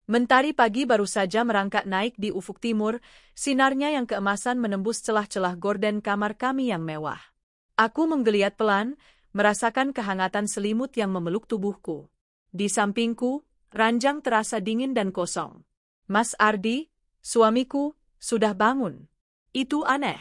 Mentari pagi baru saja merangkak naik di ufuk timur, sinarnya yang keemasan menembus celah-celah gorden kamar kami yang mewah. Aku menggeliat pelan, merasakan kehangatan selimut yang memeluk tubuhku. Di sampingku, ranjang terasa dingin dan kosong. Mas Ardi, suamiku, sudah bangun. Itu aneh.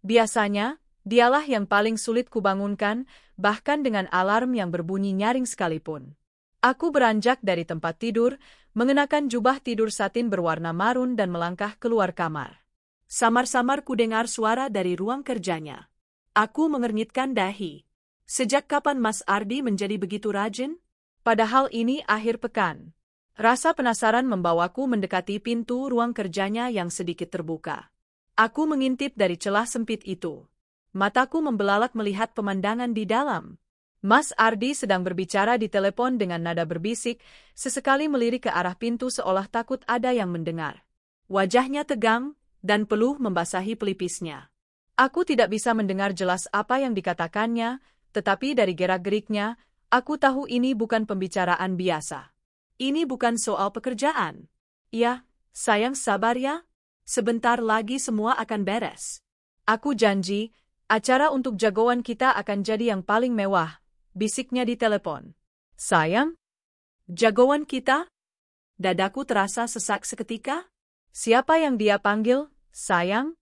Biasanya, dialah yang paling sulit kubangunkan, bahkan dengan alarm yang berbunyi nyaring sekalipun. Aku beranjak dari tempat tidur, mengenakan jubah tidur satin berwarna marun dan melangkah keluar kamar. Samar-samar kudengar suara dari ruang kerjanya. Aku mengernyitkan dahi. Sejak kapan Mas Ardi menjadi begitu rajin? Padahal ini akhir pekan. Rasa penasaran membawaku mendekati pintu ruang kerjanya yang sedikit terbuka. Aku mengintip dari celah sempit itu. Mataku membelalak melihat pemandangan di dalam. Mas Ardi sedang berbicara di telepon dengan nada berbisik, sesekali melirik ke arah pintu seolah takut ada yang mendengar. Wajahnya tegang, dan peluh membasahi pelipisnya. Aku tidak bisa mendengar jelas apa yang dikatakannya, tetapi dari gerak-geriknya, aku tahu ini bukan pembicaraan biasa. Ini bukan soal pekerjaan. Ya, sayang sabar ya. Sebentar lagi semua akan beres. Aku janji, acara untuk jagoan kita akan jadi yang paling mewah, bisiknya di telepon. Sayang? Jagoan kita? Dadaku terasa sesak seketika. Siapa yang dia panggil, sayang?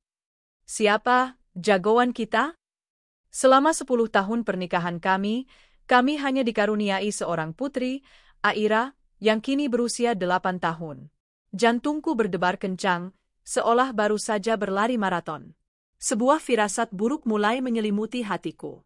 Siapa, jagoan kita? Selama 10 tahun pernikahan kami hanya dikaruniai seorang putri, Aira, yang kini berusia 8 tahun. Jantungku berdebar kencang, seolah baru saja berlari maraton. Sebuah firasat buruk mulai menyelimuti hatiku.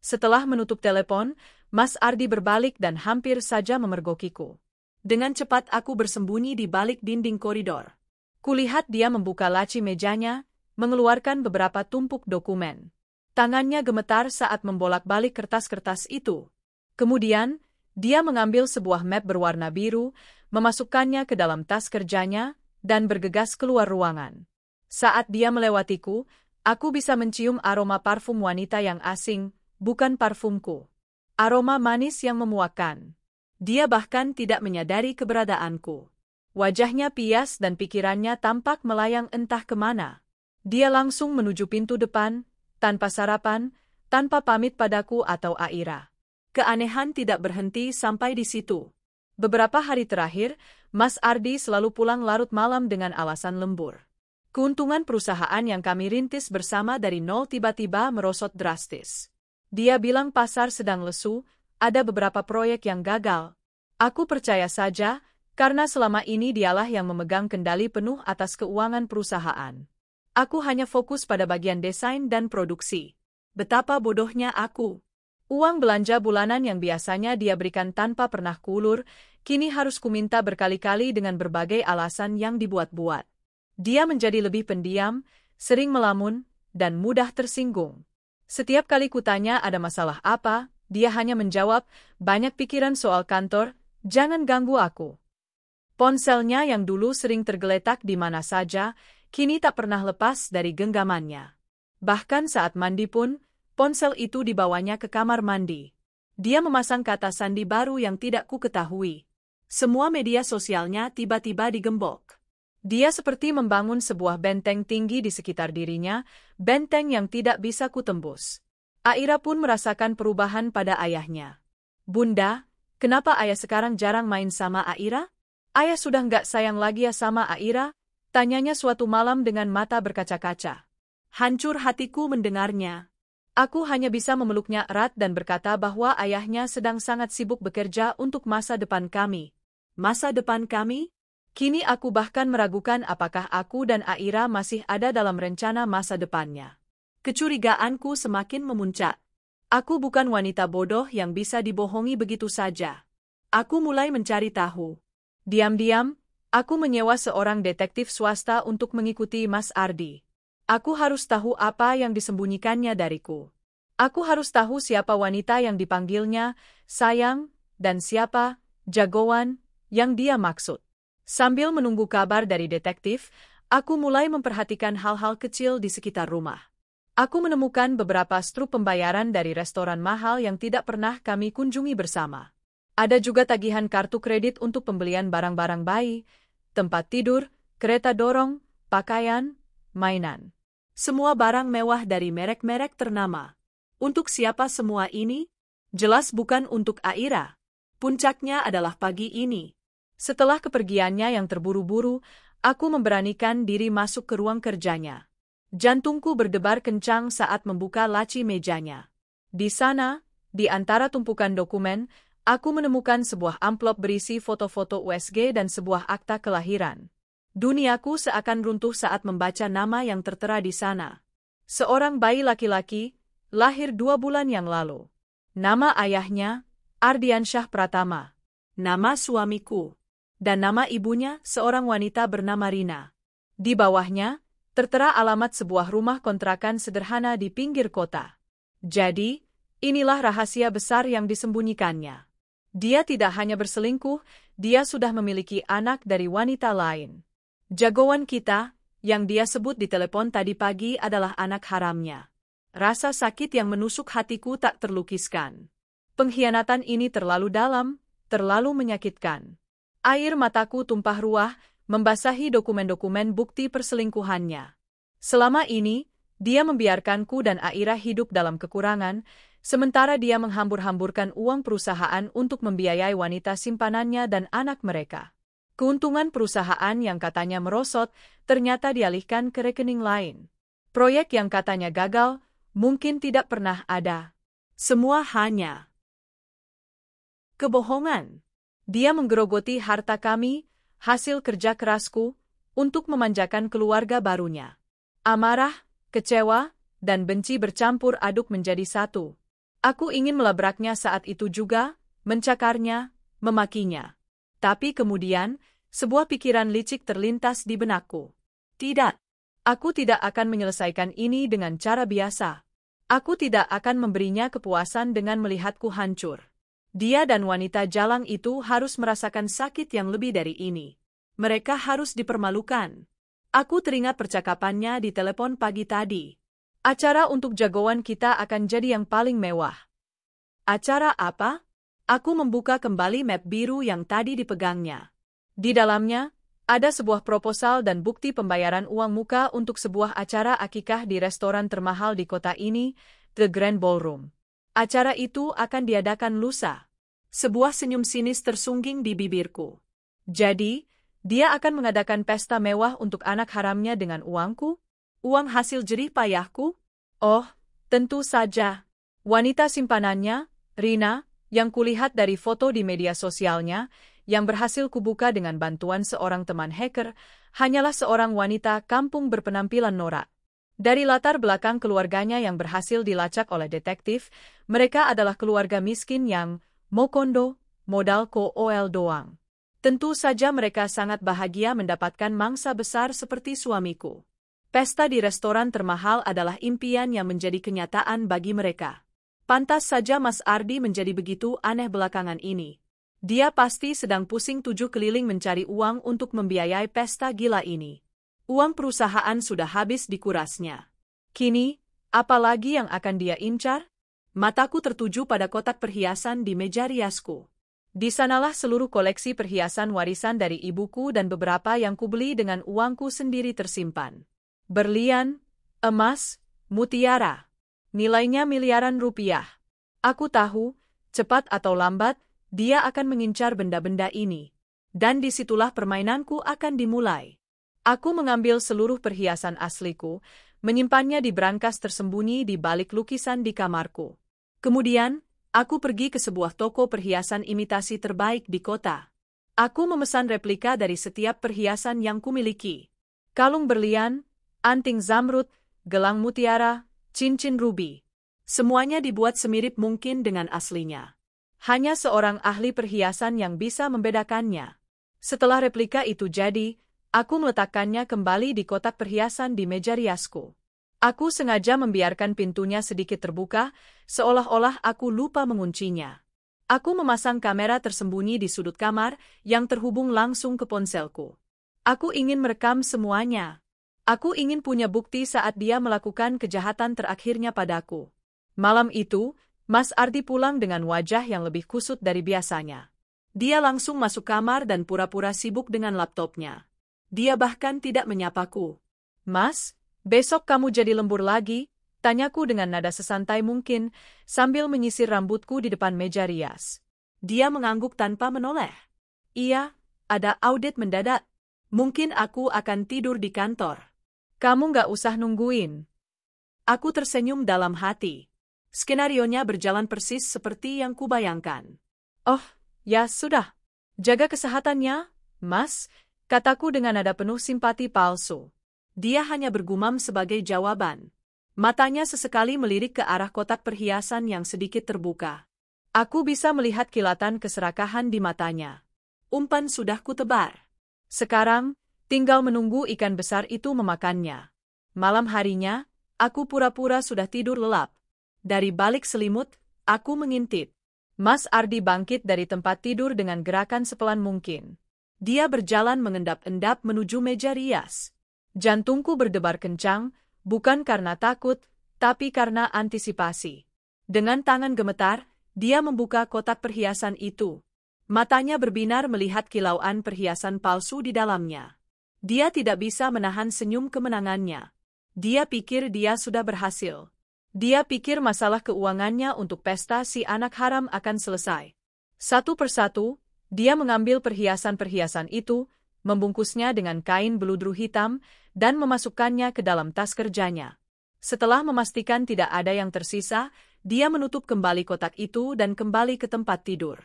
Setelah menutup telepon, Mas Ardi berbalik dan hampir saja memergokiku. Dengan cepat aku bersembunyi di balik dinding koridor. Kulihat dia membuka laci mejanya, mengeluarkan beberapa tumpuk dokumen. Tangannya gemetar saat membolak-balik kertas-kertas itu. Kemudian, dia mengambil sebuah map berwarna biru, memasukkannya ke dalam tas kerjanya, dan bergegas keluar ruangan. Saat dia melewatiku, aku bisa mencium aroma parfum wanita yang asing, bukan parfumku. Aroma manis yang memuakkan. Dia bahkan tidak menyadari keberadaanku. Wajahnya pias dan pikirannya tampak melayang entah kemana. Dia langsung menuju pintu depan, tanpa sarapan, tanpa pamit padaku atau Aira. Keanehan tidak berhenti sampai di situ. Beberapa hari terakhir, Mas Ardi selalu pulang larut malam dengan alasan lembur. Keuntungan perusahaan yang kami rintis bersama dari nol tiba-tiba merosot drastis. Dia bilang pasar sedang lesu, ada beberapa proyek yang gagal. Aku percaya saja, karena selama ini dialah yang memegang kendali penuh atas keuangan perusahaan. Aku hanya fokus pada bagian desain dan produksi. Betapa bodohnya aku. Uang belanja bulanan yang biasanya dia berikan tanpa pernah kuulur, kini harus kuminta berkali-kali dengan berbagai alasan yang dibuat-buat. Dia menjadi lebih pendiam, sering melamun, dan mudah tersinggung. Setiap kali kutanya ada masalah apa, dia hanya menjawab, banyak pikiran soal kantor, jangan ganggu aku. Ponselnya yang dulu sering tergeletak di mana saja, kini tak pernah lepas dari genggamannya. Bahkan saat mandi pun, ponsel itu dibawanya ke kamar mandi. Dia memasang kata sandi baru yang tidak ku ketahui. Semua media sosialnya tiba-tiba digembok. Dia seperti membangun sebuah benteng tinggi di sekitar dirinya, benteng yang tidak bisa kutembus. Aira pun merasakan perubahan pada ayahnya. Bunda, kenapa ayah sekarang jarang main sama Aira? Ayah sudah nggak sayang lagi ya sama Aira? Tanyanya suatu malam dengan mata berkaca-kaca. Hancur hatiku mendengarnya. Aku hanya bisa memeluknya erat dan berkata bahwa ayahnya sedang sangat sibuk bekerja untuk masa depan kami. Masa depan kami? Kini aku bahkan meragukan apakah aku dan Aira masih ada dalam rencana masa depannya. Kecurigaanku semakin memuncak. Aku bukan wanita bodoh yang bisa dibohongi begitu saja. Aku mulai mencari tahu. Diam-diam, aku menyewa seorang detektif swasta untuk mengikuti Mas Ardi. Aku harus tahu apa yang disembunyikannya dariku. Aku harus tahu siapa wanita yang dipanggilnya, sayang, dan siapa, jagoan, yang dia maksud. Sambil menunggu kabar dari detektif, aku mulai memperhatikan hal-hal kecil di sekitar rumah. Aku menemukan beberapa struk pembayaran dari restoran mahal yang tidak pernah kami kunjungi bersama. Ada juga tagihan kartu kredit untuk pembelian barang-barang bayi, tempat tidur, kereta dorong, pakaian, mainan. Semua barang mewah dari merek-merek ternama. Untuk siapa semua ini? Jelas bukan untuk Aira. Puncaknya adalah pagi ini. Setelah kepergiannya yang terburu-buru, aku memberanikan diri masuk ke ruang kerjanya. Jantungku berdebar kencang saat membuka laci mejanya. Di sana, di antara tumpukan dokumen, aku menemukan sebuah amplop berisi foto-foto USG dan sebuah akta kelahiran. Duniaku seakan runtuh saat membaca nama yang tertera di sana. Seorang bayi laki-laki, lahir 2 bulan yang lalu. Nama ayahnya, Ardiansyah Pratama. Nama suamiku. Dan nama ibunya, seorang wanita bernama Rina. Di bawahnya, tertera alamat sebuah rumah kontrakan sederhana di pinggir kota. Jadi, inilah rahasia besar yang disembunyikannya. Dia tidak hanya berselingkuh, dia sudah memiliki anak dari wanita lain. Jagoan kita, yang dia sebut di telepon tadi pagi adalah anak haramnya. Rasa sakit yang menusuk hatiku tak terlukiskan. Pengkhianatan ini terlalu dalam, terlalu menyakitkan. Air mataku tumpah ruah, membasahi dokumen-dokumen bukti perselingkuhannya. Selama ini, dia membiarkanku dan Aira hidup dalam kekurangan, sementara dia menghambur-hamburkan uang perusahaan untuk membiayai wanita simpanannya dan anak mereka. Keuntungan perusahaan yang katanya merosot, ternyata dialihkan ke rekening lain. Proyek yang katanya gagal, mungkin tidak pernah ada. Semua hanya kebohongan. Dia menggerogoti harta kami, hasil kerja kerasku, untuk memanjakan keluarga barunya. Amarah, kecewa, dan benci bercampur aduk menjadi satu. Aku ingin melabraknya saat itu juga, mencakarnya, memakinya. Tapi kemudian, sebuah pikiran licik terlintas di benakku. Tidak, aku tidak akan menyelesaikan ini dengan cara biasa. Aku tidak akan memberinya kepuasan dengan melihatku hancur. Dia dan wanita jalang itu harus merasakan sakit yang lebih dari ini. Mereka harus dipermalukan. Aku teringat percakapannya di telepon pagi tadi. Acara untuk jagoan kita akan jadi yang paling mewah. Acara apa? Aku membuka kembali map biru yang tadi dipegangnya. Di dalamnya, ada sebuah proposal dan bukti pembayaran uang muka untuk sebuah acara akikah di restoran termahal di kota ini, The Grand Ballroom. Acara itu akan diadakan lusa. Sebuah senyum sinis tersungging di bibirku. Jadi, dia akan mengadakan pesta mewah untuk anak haramnya dengan uangku? Uang hasil jerih payahku? Oh, tentu saja. Wanita simpanannya, Rina, yang kulihat dari foto di media sosialnya, yang berhasil kubuka dengan bantuan seorang teman hacker, hanyalah seorang wanita kampung berpenampilan norak. Dari latar belakang keluarganya yang berhasil dilacak oleh detektif, mereka adalah keluarga miskin yang mokondo, modal kool doang. Tentu saja mereka sangat bahagia mendapatkan mangsa besar seperti suamiku. Pesta di restoran termahal adalah impian yang menjadi kenyataan bagi mereka. Pantas saja Mas Ardi menjadi begitu aneh belakangan ini. Dia pasti sedang pusing 7 keliling mencari uang untuk membiayai pesta gila ini. Uang perusahaan sudah habis dikurasnya. Kini, apa lagi yang akan dia incar? Mataku tertuju pada kotak perhiasan di meja riasku. Di sanalah seluruh koleksi perhiasan warisan dari ibuku dan beberapa yang kubeli dengan uangku sendiri tersimpan. Berlian, emas, mutiara. Nilainya miliaran rupiah. Aku tahu, cepat atau lambat, dia akan mengincar benda-benda ini. Dan disitulah permainanku akan dimulai. Aku mengambil seluruh perhiasan asliku, menyimpannya di brankas tersembunyi di balik lukisan di kamarku. Kemudian, aku pergi ke sebuah toko perhiasan imitasi terbaik di kota. Aku memesan replika dari setiap perhiasan yang kumiliki. Kalung berlian, anting zamrud, gelang mutiara, cincin rubi. Semuanya dibuat semirip mungkin dengan aslinya. Hanya seorang ahli perhiasan yang bisa membedakannya. Setelah replika itu jadi, aku meletakkannya kembali di kotak perhiasan di meja riasku. Aku sengaja membiarkan pintunya sedikit terbuka, seolah-olah aku lupa menguncinya. Aku memasang kamera tersembunyi di sudut kamar yang terhubung langsung ke ponselku. Aku ingin merekam semuanya. Aku ingin punya bukti saat dia melakukan kejahatan terakhirnya padaku. Malam itu, Mas Ardi pulang dengan wajah yang lebih kusut dari biasanya. Dia langsung masuk kamar dan pura-pura sibuk dengan laptopnya. Dia bahkan tidak menyapaku. Mas, besok kamu jadi lembur lagi? Tanyaku dengan nada sesantai mungkin, sambil menyisir rambutku di depan meja rias. Dia mengangguk tanpa menoleh. Iya, ada audit mendadak. Mungkin aku akan tidur di kantor. Kamu nggak usah nungguin. Aku tersenyum dalam hati. Skenarionya berjalan persis seperti yang kubayangkan. Oh, ya sudah. Jaga kesehatannya, Mas, kataku dengan nada penuh simpati palsu. Dia hanya bergumam sebagai jawaban. Matanya sesekali melirik ke arah kotak perhiasan yang sedikit terbuka. Aku bisa melihat kilatan keserakahan di matanya. Umpan sudah kutebar. Sekarang, tinggal menunggu ikan besar itu memakannya. Malam harinya, aku pura-pura sudah tidur lelap. Dari balik selimut, aku mengintip. Mas Ardi bangkit dari tempat tidur dengan gerakan sepelan mungkin. Dia berjalan mengendap-endap menuju meja rias. Jantungku berdebar kencang, bukan karena takut, tapi karena antisipasi. Dengan tangan gemetar, dia membuka kotak perhiasan itu. Matanya berbinar melihat kilauan perhiasan palsu di dalamnya. Dia tidak bisa menahan senyum kemenangannya. Dia pikir dia sudah berhasil. Dia pikir masalah keuangannya untuk pesta si anak haram akan selesai. Satu persatu, dia mengambil perhiasan-perhiasan itu, membungkusnya dengan kain beludru hitam, dan memasukkannya ke dalam tas kerjanya. Setelah memastikan tidak ada yang tersisa, dia menutup kembali kotak itu dan kembali ke tempat tidur.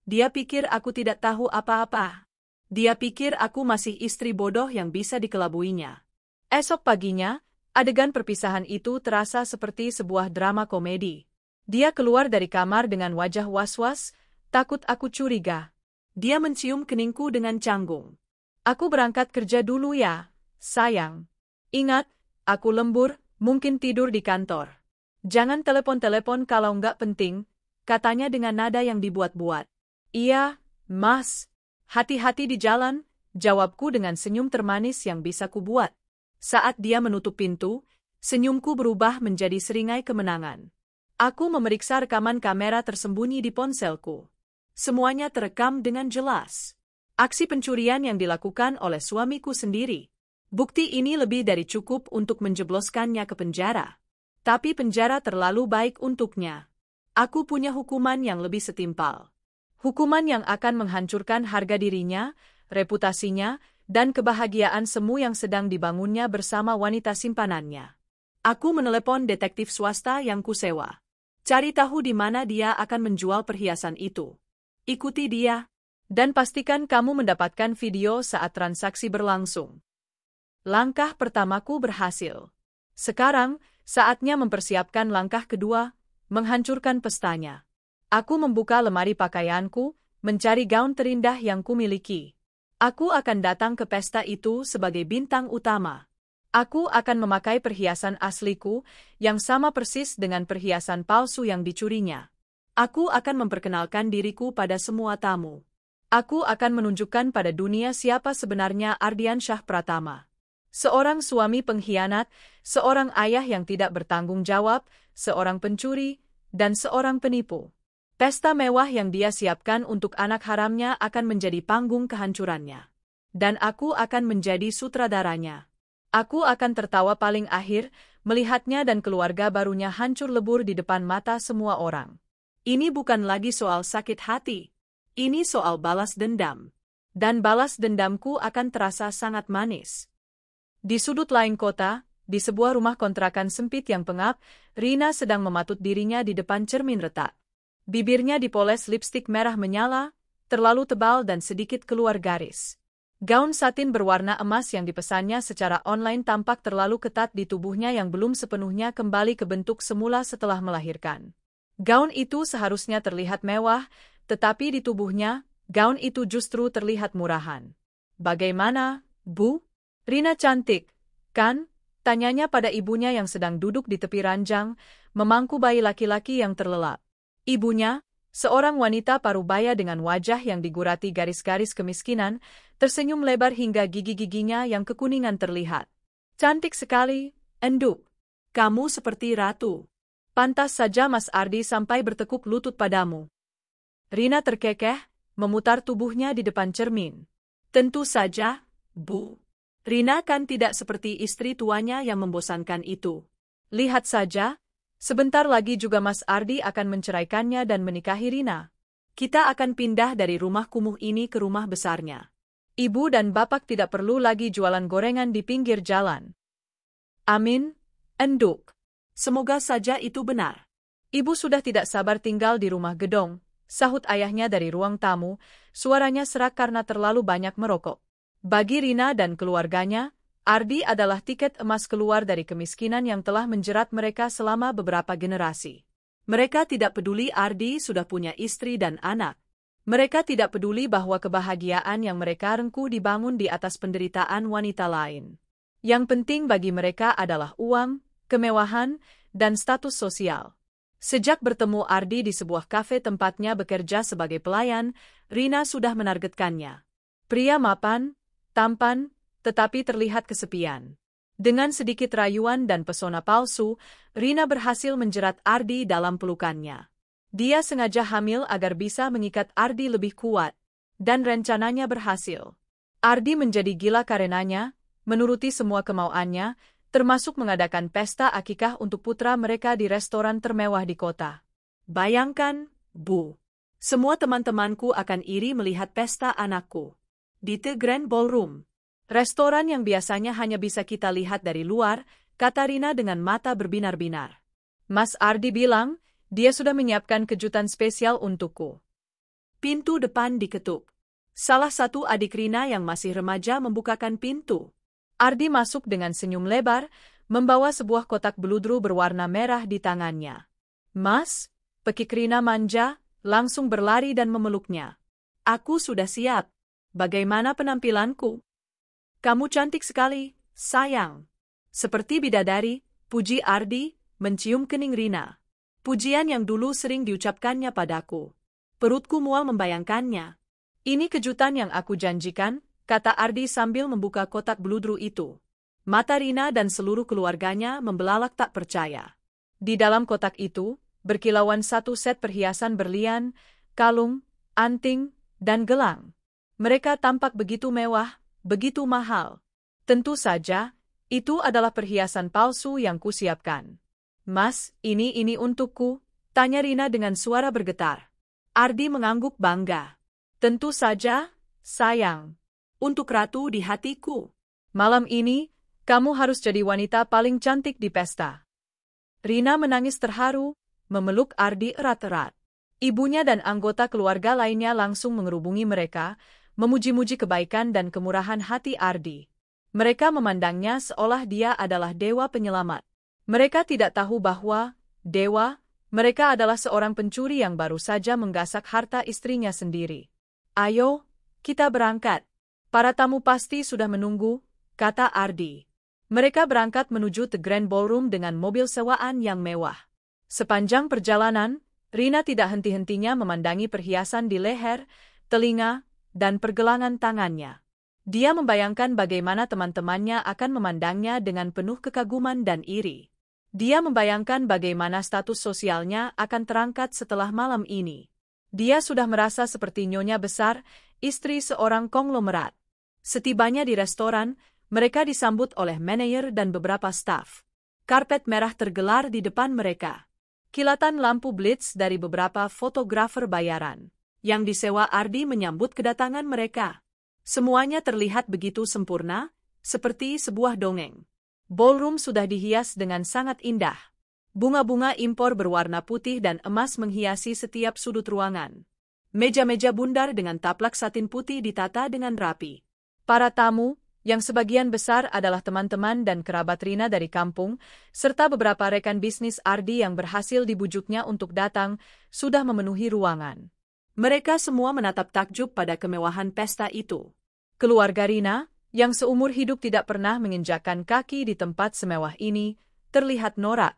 Dia pikir aku tidak tahu apa-apa. Dia pikir aku masih istri bodoh yang bisa dikelabuinya. Esok paginya, adegan perpisahan itu terasa seperti sebuah drama komedi. Dia keluar dari kamar dengan wajah was-was, takut aku curiga. Dia mencium keningku dengan canggung. Aku berangkat kerja dulu ya, sayang. Ingat, aku lembur, mungkin tidur di kantor. Jangan telepon-telepon kalau nggak penting, katanya dengan nada yang dibuat-buat. Iya, Mas. Hati-hati di jalan, jawabku dengan senyum termanis yang bisa kubuat. Saat dia menutup pintu, senyumku berubah menjadi seringai kemenangan. Aku memeriksa rekaman kamera tersembunyi di ponselku. Semuanya terekam dengan jelas. Aksi pencurian yang dilakukan oleh suamiku sendiri. Bukti ini lebih dari cukup untuk menjebloskannya ke penjara. Tapi penjara terlalu baik untuknya. Aku punya hukuman yang lebih setimpal. Hukuman yang akan menghancurkan harga dirinya, reputasinya, dan kebahagiaan semu yang sedang dibangunnya bersama wanita simpanannya. Aku menelepon detektif swasta yang kusewa. Cari tahu di mana dia akan menjual perhiasan itu. Ikuti dia, dan pastikan kamu mendapatkan video saat transaksi berlangsung. Langkah pertamaku berhasil. Sekarang, saatnya mempersiapkan langkah kedua, menghancurkan pestanya. Aku membuka lemari pakaianku, mencari gaun terindah yang kumiliki. Aku akan datang ke pesta itu sebagai bintang utama. Aku akan memakai perhiasan asliku, yang sama persis dengan perhiasan palsu yang dicurinya. Aku akan memperkenalkan diriku pada semua tamu. Aku akan menunjukkan pada dunia siapa sebenarnya Ardian Syah Pratama. Seorang suami pengkhianat, seorang ayah yang tidak bertanggung jawab, seorang pencuri, dan seorang penipu. Pesta mewah yang dia siapkan untuk anak haramnya akan menjadi panggung kehancurannya. Dan aku akan menjadi sutradaranya. Aku akan tertawa paling akhir, melihatnya dan keluarga barunya hancur lebur di depan mata semua orang. Ini bukan lagi soal sakit hati. Ini soal balas dendam. Dan balas dendamku akan terasa sangat manis. Di sudut lain kota, di sebuah rumah kontrakan sempit yang pengap, Rina sedang mematut dirinya di depan cermin retak. Bibirnya dipoles lipstik merah menyala, terlalu tebal dan sedikit keluar garis. Gaun satin berwarna emas yang dipesannya secara online tampak terlalu ketat di tubuhnya yang belum sepenuhnya kembali ke bentuk semula setelah melahirkan. Gaun itu seharusnya terlihat mewah, tetapi di tubuhnya, gaun itu justru terlihat murahan. Bagaimana, Bu? Rina cantik, kan? Tanyanya pada ibunya yang sedang duduk di tepi ranjang, memangku bayi laki-laki yang terlelap. Ibunya, seorang wanita parubaya dengan wajah yang digurati garis-garis kemiskinan, tersenyum lebar hingga gigi-giginya yang kekuningan terlihat. Cantik sekali, enduk. Kamu seperti ratu. Pantas saja Mas Ardi sampai bertekuk lutut padamu. Rina terkekeh, memutar tubuhnya di depan cermin. Tentu saja, Bu. Rina kan tidak seperti istri tuanya yang membosankan itu. Lihat saja, sebentar lagi juga Mas Ardi akan menceraikannya dan menikahi Rina. Kita akan pindah dari rumah kumuh ini ke rumah besarnya. Ibu dan bapak tidak perlu lagi jualan gorengan di pinggir jalan. Amin, Enduk. Semoga saja itu benar. Ibu sudah tidak sabar tinggal di rumah gedong, sahut ayahnya dari ruang tamu, suaranya serak karena terlalu banyak merokok. Bagi Rina dan keluarganya, Ardi adalah tiket emas keluar dari kemiskinan yang telah menjerat mereka selama beberapa generasi. Mereka tidak peduli Ardi sudah punya istri dan anak. Mereka tidak peduli bahwa kebahagiaan yang mereka rengkuh dibangun di atas penderitaan wanita lain. Yang penting bagi mereka adalah uang, kemewahan, dan status sosial. Sejak bertemu Ardi di sebuah kafe tempatnya bekerja sebagai pelayan, Rina sudah menargetkannya. Pria mapan, tampan, tetapi terlihat kesepian. Dengan sedikit rayuan dan pesona palsu, Rina berhasil menjerat Ardi dalam pelukannya. Dia sengaja hamil agar bisa mengikat Ardi lebih kuat, dan rencananya berhasil. Ardi menjadi gila karenanya, menuruti semua kemauannya, termasuk mengadakan pesta akikah untuk putra mereka di restoran termewah di kota. Bayangkan, Bu. Semua teman-temanku akan iri melihat pesta anakku. Di The Grand Ballroom. Restoran yang biasanya hanya bisa kita lihat dari luar, kata Rina dengan mata berbinar-binar. Mas Ardi bilang, dia sudah menyiapkan kejutan spesial untukku. Pintu depan diketuk. Salah satu adik Rina yang masih remaja membukakan pintu. Ardi masuk dengan senyum lebar, membawa sebuah kotak beludru berwarna merah di tangannya. Mas, pekik Rina manja, langsung berlari dan memeluknya. Aku sudah siap. Bagaimana penampilanku? Kamu cantik sekali, sayang. Seperti bidadari, puji Ardi, mencium kening Rina. Pujian yang dulu sering diucapkannya padaku. Perutku mual membayangkannya. Ini kejutan yang aku janjikan, kata Ardi sambil membuka kotak beludru itu. Mata Rina dan seluruh keluarganya membelalak tak percaya. Di dalam kotak itu, berkilauan satu set perhiasan berlian, kalung, anting, dan gelang. Mereka tampak begitu mewah, begitu mahal. Tentu saja, itu adalah perhiasan palsu yang kusiapkan. Mas, ini untukku, tanya Rina dengan suara bergetar. Ardi mengangguk bangga. Tentu saja, sayang. Untuk ratu di hatiku. Malam ini, kamu harus jadi wanita paling cantik di pesta. Rina menangis terharu, memeluk Ardi erat-erat. Ibunya dan anggota keluarga lainnya langsung mengerubungi mereka, memuji-muji kebaikan dan kemurahan hati Ardi. Mereka memandangnya seolah dia adalah dewa penyelamat. Mereka tidak tahu bahwa, dewa, mereka adalah seorang pencuri yang baru saja menggasak harta istrinya sendiri. Ayo, kita berangkat. Para tamu pasti sudah menunggu, kata Ardi. Mereka berangkat menuju The Grand Ballroom dengan mobil sewaan yang mewah. Sepanjang perjalanan, Rina tidak henti-hentinya memandangi perhiasan di leher, telinga, dan pergelangan tangannya. Dia membayangkan bagaimana teman-temannya akan memandangnya dengan penuh kekaguman dan iri. Dia membayangkan bagaimana status sosialnya akan terangkat setelah malam ini. Dia sudah merasa seperti nyonya besar, istri seorang konglomerat. Setibanya di restoran, mereka disambut oleh manajer dan beberapa staf. Karpet merah tergelar di depan mereka. Kilatan lampu blitz dari beberapa fotografer bayaran yang disewa Ardi menyambut kedatangan mereka. Semuanya terlihat begitu sempurna, seperti sebuah dongeng. Ballroom sudah dihias dengan sangat indah. Bunga-bunga impor berwarna putih dan emas menghiasi setiap sudut ruangan. Meja-meja bundar dengan taplak satin putih ditata dengan rapi. Para tamu, yang sebagian besar adalah teman-teman dan kerabat Rina dari kampung, serta beberapa rekan bisnis Ardi yang berhasil dibujuknya untuk datang, sudah memenuhi ruangan. Mereka semua menatap takjub pada kemewahan pesta itu. Keluarga Rina, yang seumur hidup tidak pernah menginjakkan kaki di tempat semewah ini, terlihat norak.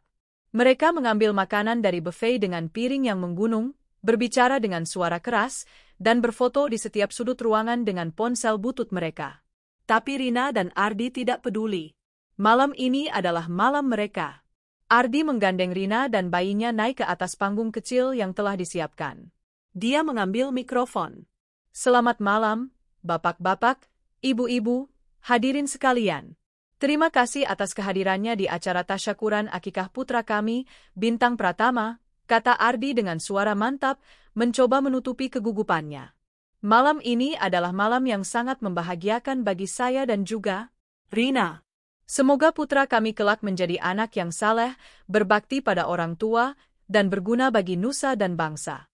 Mereka mengambil makanan dari buffet dengan piring yang menggunung, berbicara dengan suara keras, dan berfoto di setiap sudut ruangan dengan ponsel butut mereka. Tapi Rina dan Ardi tidak peduli. Malam ini adalah malam mereka. Ardi menggandeng Rina dan bayinya naik ke atas panggung kecil yang telah disiapkan. Dia mengambil mikrofon. Selamat malam, bapak-bapak, ibu-ibu, Hadirin sekalian, terima kasih atas kehadirannya di acara tasyakuran akikah putra kami, Bintang Pratama, kata Ardi dengan suara mantap, mencoba menutupi kegugupannya. Malam ini adalah malam yang sangat membahagiakan bagi saya dan juga Rina. Semoga putra kami kelak menjadi anak yang saleh, berbakti pada orang tua, dan berguna bagi nusa dan bangsa.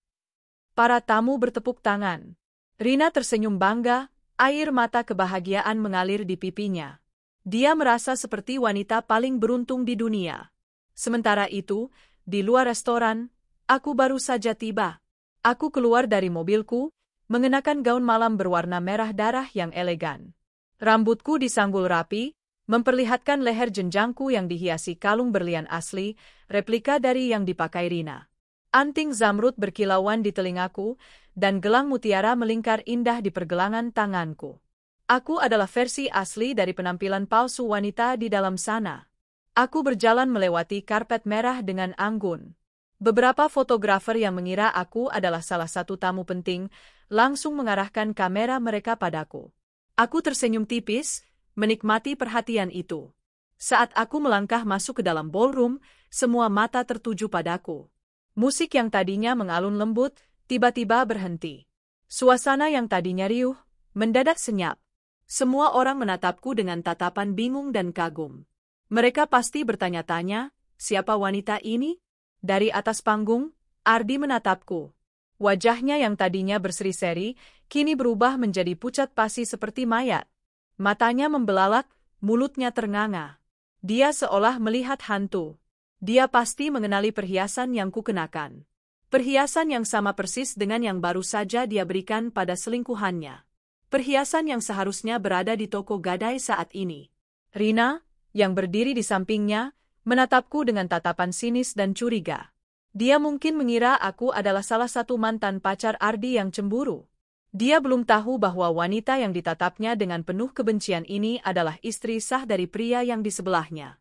Para tamu bertepuk tangan. Rina tersenyum bangga, air mata kebahagiaan mengalir di pipinya. Dia merasa seperti wanita paling beruntung di dunia. Sementara itu, di luar restoran, aku baru saja tiba. Aku keluar dari mobilku, mengenakan gaun malam berwarna merah darah yang elegan. Rambutku disanggul rapi, memperlihatkan leher jenjangku yang dihiasi kalung berlian asli, replika dari yang dipakai Rina. Anting zamrud berkilauan di telingaku, dan gelang mutiara melingkar indah di pergelangan tanganku. Aku adalah versi asli dari penampilan palsu wanita di dalam sana. Aku berjalan melewati karpet merah dengan anggun. Beberapa fotografer yang mengira aku adalah salah satu tamu penting, langsung mengarahkan kamera mereka padaku. Aku tersenyum tipis, menikmati perhatian itu. Saat aku melangkah masuk ke dalam ballroom, semua mata tertuju padaku. Musik yang tadinya mengalun lembut, tiba-tiba berhenti. Suasana yang tadinya riuh, mendadak senyap. Semua orang menatapku dengan tatapan bingung dan kagum. Mereka pasti bertanya-tanya, siapa wanita ini? Dari atas panggung, Ardi menatapku. Wajahnya yang tadinya berseri-seri, kini berubah menjadi pucat pasi seperti mayat. Matanya membelalak, mulutnya ternganga. Dia seolah melihat hantu. Dia pasti mengenali perhiasan yang kukenakan. Perhiasan yang sama persis dengan yang baru saja dia berikan pada selingkuhannya. Perhiasan yang seharusnya berada di toko gadai saat ini. Rina, yang berdiri di sampingnya, menatapku dengan tatapan sinis dan curiga. Dia mungkin mengira aku adalah salah satu mantan pacar Ardi yang cemburu. Dia belum tahu bahwa wanita yang ditatapnya dengan penuh kebencian ini adalah istri sah dari pria yang di sebelahnya.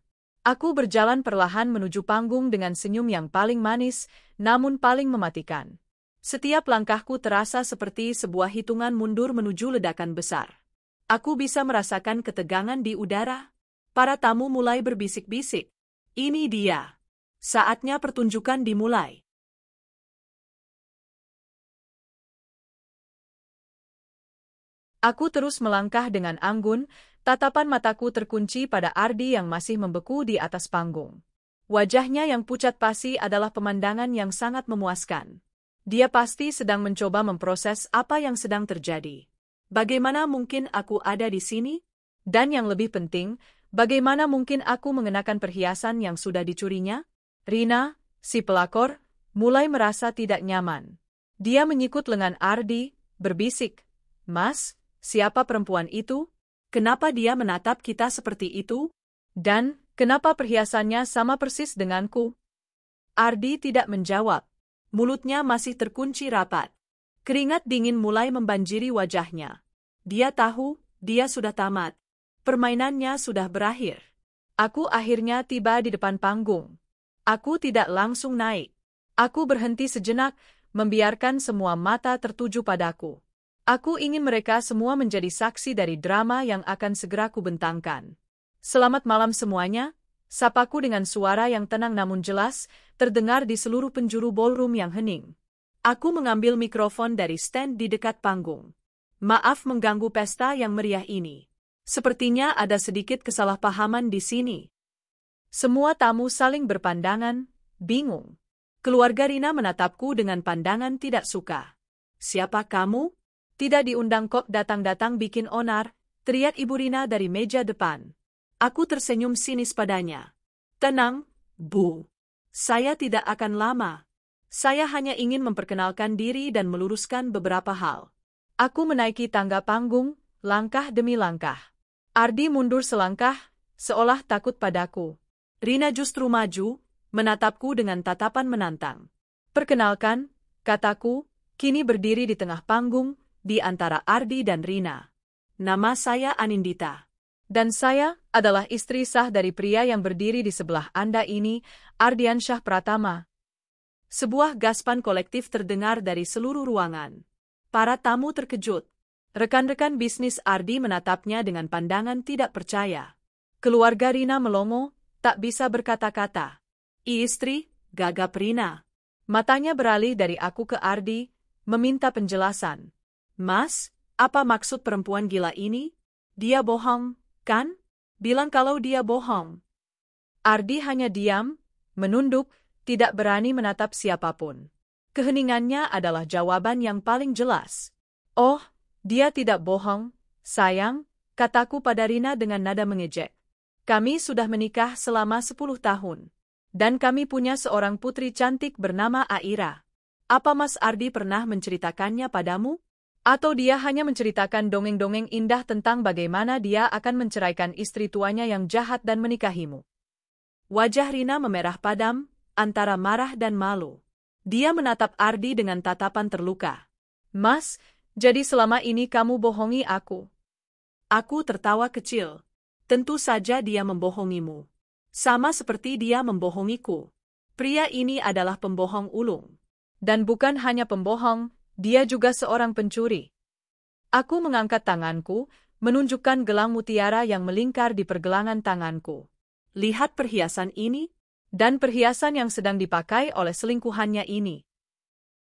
Aku berjalan perlahan menuju panggung dengan senyum yang paling manis, namun paling mematikan. Setiap langkahku terasa seperti sebuah hitungan mundur menuju ledakan besar. Aku bisa merasakan ketegangan di udara. Para tamu mulai berbisik-bisik. Ini dia. Saatnya pertunjukan dimulai. Aku terus melangkah dengan anggun, tatapan mataku terkunci pada Ardi yang masih membeku di atas panggung. Wajahnya yang pucat pasi adalah pemandangan yang sangat memuaskan. Dia pasti sedang mencoba memproses apa yang sedang terjadi. Bagaimana mungkin aku ada di sini? Dan yang lebih penting, bagaimana mungkin aku mengenakan perhiasan yang sudah dicurinya? Rina, si pelakor, mulai merasa tidak nyaman. Dia menyikut lengan Ardi, berbisik, "Mas, siapa perempuan itu? Kenapa dia menatap kita seperti itu? Dan, kenapa perhiasannya sama persis denganku?" Ardi tidak menjawab. Mulutnya masih terkunci rapat. Keringat dingin mulai membanjiri wajahnya. Dia tahu, dia sudah tamat. Permainannya sudah berakhir. Aku akhirnya tiba di depan panggung. Aku tidak langsung naik. Aku berhenti sejenak, membiarkan semua mata tertuju padaku. Aku ingin mereka semua menjadi saksi dari drama yang akan segera kubentangkan. "Selamat malam semuanya," sapaku dengan suara yang tenang namun jelas, terdengar di seluruh penjuru ballroom yang hening. Aku mengambil mikrofon dari stand di dekat panggung. "Maaf mengganggu pesta yang meriah ini. Sepertinya ada sedikit kesalahpahaman di sini." Semua tamu saling berpandangan, bingung. Keluarga Rina menatapku dengan pandangan tidak suka. "Siapa kamu? Tidak diundang kok datang-datang bikin onar," teriak Ibu Rina dari meja depan. Aku tersenyum sinis padanya. "Tenang, Bu. Saya tidak akan lama. Saya hanya ingin memperkenalkan diri dan meluruskan beberapa hal." Aku menaiki tangga panggung, langkah demi langkah. Ardi mundur selangkah, seolah takut padaku. Rina justru maju, menatapku dengan tatapan menantang. "Perkenalkan," kataku, kini berdiri di tengah panggung, di antara Ardi dan Rina. "Nama saya Anindita. Dan saya adalah istri sah dari pria yang berdiri di sebelah Anda ini, Ardiansyah Pratama." Sebuah gaspan kolektif terdengar dari seluruh ruangan. Para tamu terkejut. Rekan-rekan bisnis Ardi menatapnya dengan pandangan tidak percaya. Keluarga Rina melongo, tak bisa berkata-kata. Istri, gagap Rina. Matanya beralih dari aku ke Ardi, meminta penjelasan. Mas, apa maksud perempuan gila ini? Dia bohong, kan? Bilang kalau dia bohong. Ardi hanya diam, menunduk, tidak berani menatap siapapun. Keheningannya adalah jawaban yang paling jelas. Oh, dia tidak bohong, sayang, kataku pada Rina dengan nada mengejek. Kami sudah menikah selama 10 tahun. Dan kami punya seorang putri cantik bernama Aira. Apa Mas Ardi pernah menceritakannya padamu? Atau dia hanya menceritakan dongeng-dongeng indah tentang bagaimana dia akan menceraikan istri tuanya yang jahat dan menikahimu? Wajah Rina memerah padam, antara marah dan malu. Dia menatap Ardi dengan tatapan terluka. Mas, jadi selama ini kamu bohongi aku. Aku tertawa kecil. Tentu saja dia membohongimu. Sama seperti dia membohongiku. Pria ini adalah pembohong ulung. Dan bukan hanya pembohong, dia juga seorang pencuri. Aku mengangkat tanganku, menunjukkan gelang mutiara yang melingkar di pergelangan tanganku. Lihat perhiasan ini, dan perhiasan yang sedang dipakai oleh selingkuhannya ini.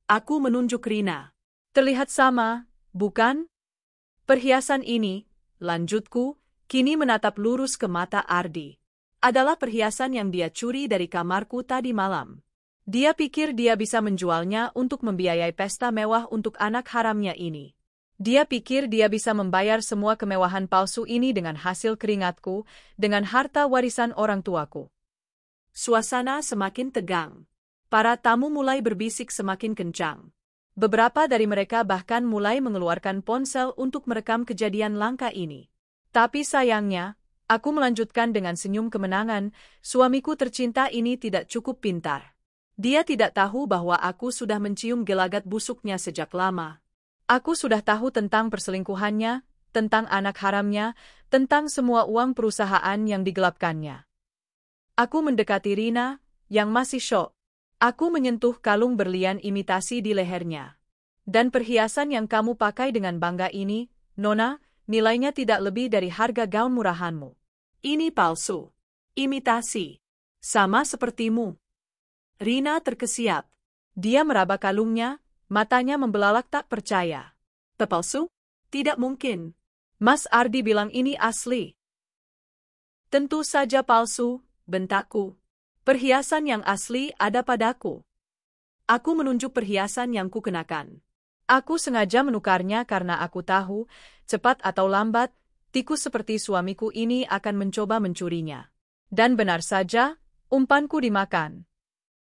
Aku menunjuk Rina. Terlihat sama, bukan? Perhiasan ini, lanjutku, kini menatap lurus ke mata Ardi. Adalah perhiasan yang dia curi dari kamarku tadi malam. Dia pikir dia bisa menjualnya untuk membiayai pesta mewah untuk anak haramnya ini. Dia pikir dia bisa membayar semua kemewahan palsu ini dengan hasil keringatku, dengan harta warisan orang tuaku. Suasana semakin tegang. Para tamu mulai berbisik semakin kencang. Beberapa dari mereka bahkan mulai mengeluarkan ponsel untuk merekam kejadian langka ini. Tapi sayangnya, aku melanjutkan dengan senyum kemenangan, suamiku tercinta ini tidak cukup pintar. Dia tidak tahu bahwa aku sudah mencium gelagat busuknya sejak lama. Aku sudah tahu tentang perselingkuhannya, tentang anak haramnya, tentang semua uang perusahaan yang digelapkannya. Aku mendekati Rina, yang masih syok. Aku menyentuh kalung berlian imitasi di lehernya. Dan perhiasan yang kamu pakai dengan bangga ini, Nona, nilainya tidak lebih dari harga gaun murahanmu. Ini palsu. Imitasi. Sama sepertimu. Rina terkesiap. Dia meraba kalungnya, matanya membelalak tak percaya. Palsu? Tidak mungkin. Mas Ardi bilang ini asli. Tentu saja palsu, bentakku. Perhiasan yang asli ada padaku. Aku menunjuk perhiasan yang kukenakan. Aku sengaja menukarnya karena aku tahu, cepat atau lambat, tikus seperti suamiku ini akan mencoba mencurinya. Dan benar saja, umpanku dimakan.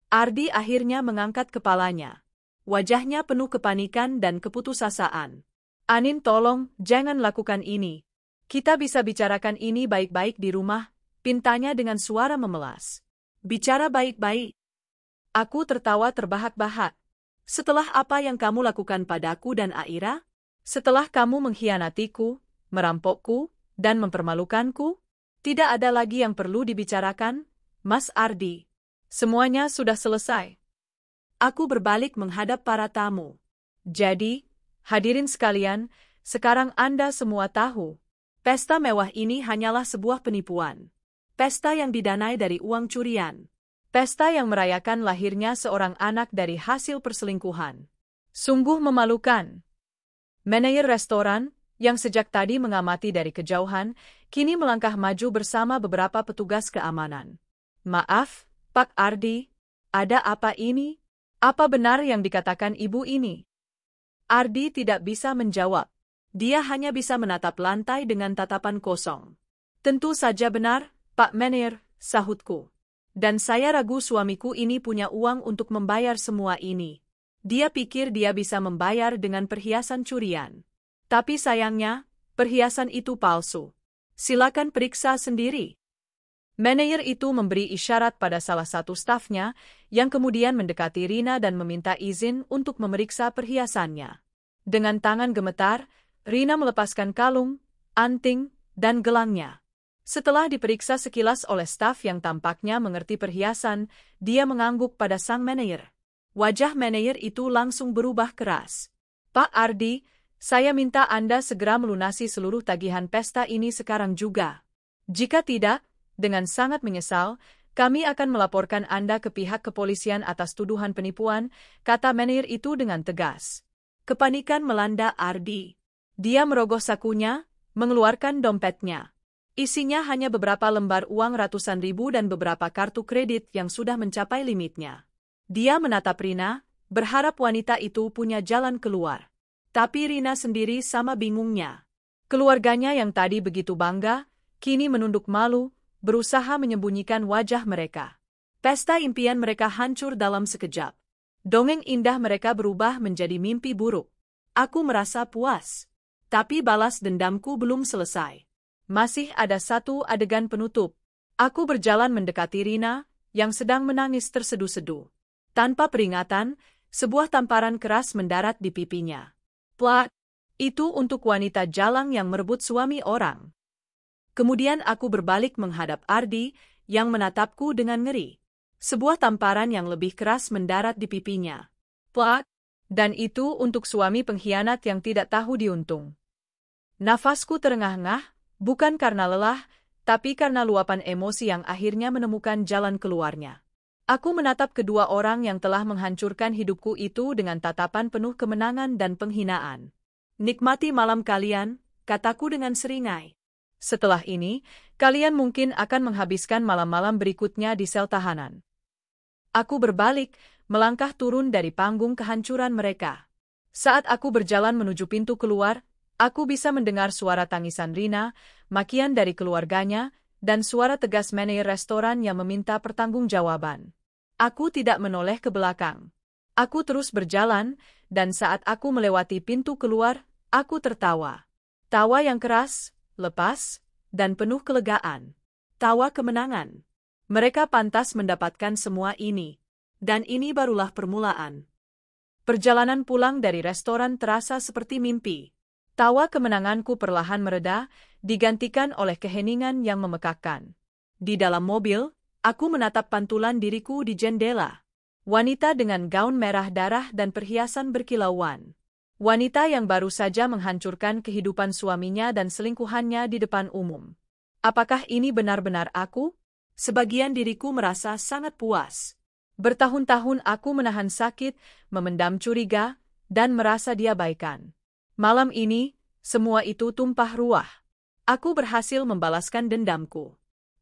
Ardi akhirnya mengangkat kepalanya. Wajahnya penuh kepanikan dan keputusasaan. Anin, tolong, jangan lakukan ini. Kita bisa bicarakan ini baik-baik di rumah, pintanya dengan suara memelas. Bicara baik-baik. Aku tertawa terbahak-bahak. Setelah apa yang kamu lakukan padaku dan Aira? Setelah kamu mengkhianatiku, merampokku, dan mempermalukanku? Tidak ada lagi yang perlu dibicarakan, Mas Ardi. Semuanya sudah selesai. Aku berbalik menghadap para tamu. Jadi, hadirin sekalian, sekarang Anda semua tahu. Pesta mewah ini hanyalah sebuah penipuan. Pesta yang didanai dari uang curian. Pesta yang merayakan lahirnya seorang anak dari hasil perselingkuhan. Sungguh memalukan. Manajer restoran, yang sejak tadi mengamati dari kejauhan, kini melangkah maju bersama beberapa petugas keamanan. Maaf, Pak Ardi, ada apa ini? Apa benar yang dikatakan ibu ini? Ardi tidak bisa menjawab. Dia hanya bisa menatap lantai dengan tatapan kosong. Tentu saja benar, Pak Manajer, sahutku. Dan saya ragu suamiku ini punya uang untuk membayar semua ini. Dia pikir dia bisa membayar dengan perhiasan curian. Tapi sayangnya, perhiasan itu palsu. Silakan periksa sendiri. Manajer itu memberi isyarat pada salah satu stafnya, yang kemudian mendekati Rina dan meminta izin untuk memeriksa perhiasannya. Dengan tangan gemetar, Rina melepaskan kalung, anting, dan gelangnya. Setelah diperiksa sekilas oleh staf yang tampaknya mengerti perhiasan, dia mengangguk pada sang manajer. Wajah manajer itu langsung berubah keras. Pak Ardi, Saya minta Anda segera melunasi seluruh tagihan pesta ini sekarang juga. Jika tidak, dengan sangat menyesal, kami akan melaporkan Anda ke pihak kepolisian atas tuduhan penipuan, kata manajer itu dengan tegas. Kepanikan melanda Ardi. Dia merogoh sakunya, mengeluarkan dompetnya. Isinya hanya beberapa lembar uang ratusan ribu dan beberapa kartu kredit yang sudah mencapai limitnya. Dia menatap Rina, berharap wanita itu punya jalan keluar. Tapi Rina sendiri sama bingungnya. Keluarganya yang tadi begitu bangga, kini menunduk malu, berusaha menyembunyikan wajah mereka. Pesta impian mereka hancur dalam sekejap. Dongeng indah mereka berubah menjadi mimpi buruk. Aku merasa puas. Tapi balas dendamku belum selesai. Masih ada satu adegan penutup. Aku berjalan mendekati Rina, yang sedang menangis terseduh-seduh. Tanpa peringatan, sebuah tamparan keras mendarat di pipinya. Plak! Itu untuk wanita jalang yang merebut suami orang. Kemudian aku berbalik menghadap Ardi, yang menatapku dengan ngeri. Sebuah tamparan yang lebih keras mendarat di pipinya. Plak! Dan itu untuk suami pengkhianat yang tidak tahu diuntung. Nafasku terengah-engah, bukan karena lelah, tapi karena luapan emosi yang akhirnya menemukan jalan keluarnya. Aku menatap kedua orang yang telah menghancurkan hidupku itu dengan tatapan penuh kemenangan dan penghinaan. Nikmati malam kalian, kataku dengan seringai. Setelah ini, kalian mungkin akan menghabiskan malam-malam berikutnya di sel tahanan. Aku berbalik, melangkah turun dari panggung kehancuran mereka. Saat aku berjalan menuju pintu keluar, aku bisa mendengar suara tangisan Rina, makian dari keluarganya, dan suara tegas manajer restoran yang meminta pertanggungjawaban. Aku tidak menoleh ke belakang. Aku terus berjalan, dan saat aku melewati pintu keluar, aku tertawa. Tawa yang keras, lepas, dan penuh kelegaan. Tawa kemenangan. Mereka pantas mendapatkan semua ini. Dan ini barulah permulaan. Perjalanan pulang dari restoran terasa seperti mimpi. Tawa kemenanganku perlahan mereda, digantikan oleh keheningan yang memekakkan. Di dalam mobil, aku menatap pantulan diriku di jendela. Wanita dengan gaun merah darah dan perhiasan berkilauan. Wanita yang baru saja menghancurkan kehidupan suaminya dan selingkuhannya di depan umum. Apakah ini benar-benar aku? Sebagian diriku merasa sangat puas. Bertahun-tahun aku menahan sakit, memendam curiga, dan merasa diabaikan. Malam ini, semua itu tumpah ruah. Aku berhasil membalaskan dendamku.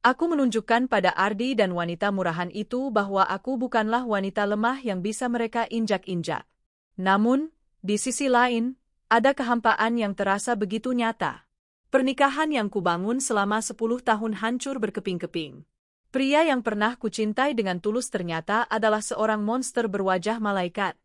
Aku menunjukkan pada Ardi dan wanita murahan itu bahwa aku bukanlah wanita lemah yang bisa mereka injak-injak. Namun, di sisi lain, ada kehampaan yang terasa begitu nyata. Pernikahan yang kubangun selama 10 tahun hancur berkeping-keping. Pria yang pernah kucintai dengan tulus ternyata adalah seorang monster berwajah malaikat.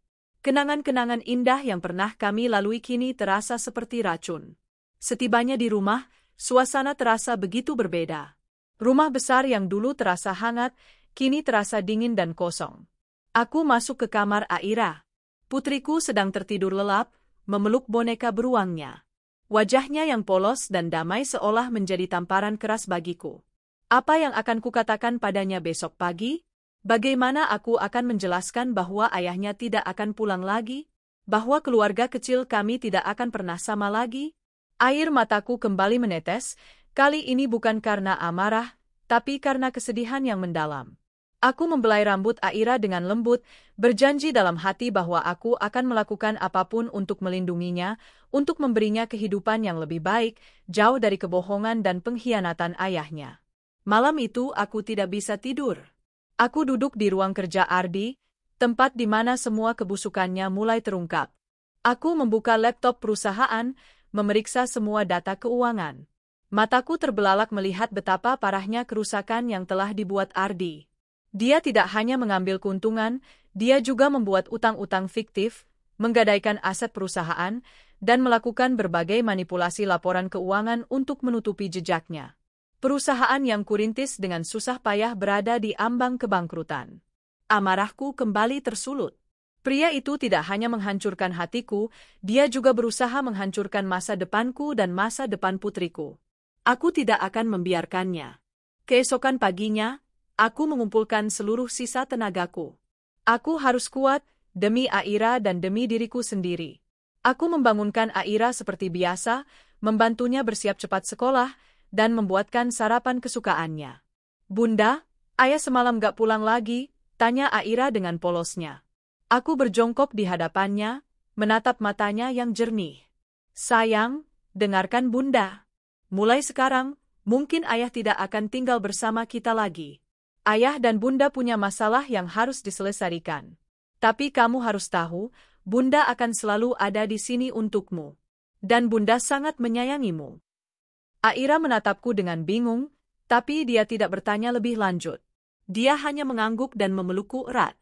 Kenangan-kenangan indah yang pernah kami lalui kini terasa seperti racun. Setibanya di rumah, suasana terasa begitu berbeda. Rumah besar yang dulu terasa hangat, kini terasa dingin dan kosong. Aku masuk ke kamar Aira. Putriku sedang tertidur lelap, memeluk boneka beruangnya. Wajahnya yang polos dan damai seolah menjadi tamparan keras bagiku. Apa yang akan kukatakan padanya besok pagi? Bagaimana aku akan menjelaskan bahwa ayahnya tidak akan pulang lagi? Bahwa keluarga kecil kami tidak akan pernah sama lagi? Air mataku kembali menetes, kali ini bukan karena amarah, tapi karena kesedihan yang mendalam. Aku membelai rambut Aira dengan lembut, berjanji dalam hati bahwa aku akan melakukan apapun untuk melindunginya, untuk memberinya kehidupan yang lebih baik, jauh dari kebohongan dan pengkhianatan ayahnya. Malam itu aku tidak bisa tidur. Aku duduk di ruang kerja Ardi, tempat di mana semua kebusukannya mulai terungkap. Aku membuka laptop perusahaan, memeriksa semua data keuangan. Mataku terbelalak melihat betapa parahnya kerusakan yang telah dibuat Ardi. Dia tidak hanya mengambil keuntungan, dia juga membuat utang-utang fiktif, menggadaikan aset perusahaan, dan melakukan berbagai manipulasi laporan keuangan untuk menutupi jejaknya. Perusahaan yang kurintis dengan susah payah berada di ambang kebangkrutan. Amarahku kembali tersulut. Pria itu tidak hanya menghancurkan hatiku, dia juga berusaha menghancurkan masa depanku dan masa depan putriku. Aku tidak akan membiarkannya. Keesokan paginya, aku mengumpulkan seluruh sisa tenagaku. Aku harus kuat, demi Aira dan demi diriku sendiri. Aku membangunkan Aira seperti biasa, membantunya bersiap cepat sekolah, dan membuatkan sarapan kesukaannya. Bunda, ayah semalam gak pulang lagi? Tanya Aira dengan polosnya. Aku berjongkok di hadapannya, menatap matanya yang jernih. Sayang, dengarkan Bunda. Mulai sekarang, mungkin ayah tidak akan tinggal bersama kita lagi. Ayah dan Bunda punya masalah yang harus diselesaikan. Tapi kamu harus tahu, Bunda akan selalu ada di sini untukmu. Dan Bunda sangat menyayangimu. Aira menatapku dengan bingung, tapi dia tidak bertanya lebih lanjut. Dia hanya mengangguk dan memelukku erat.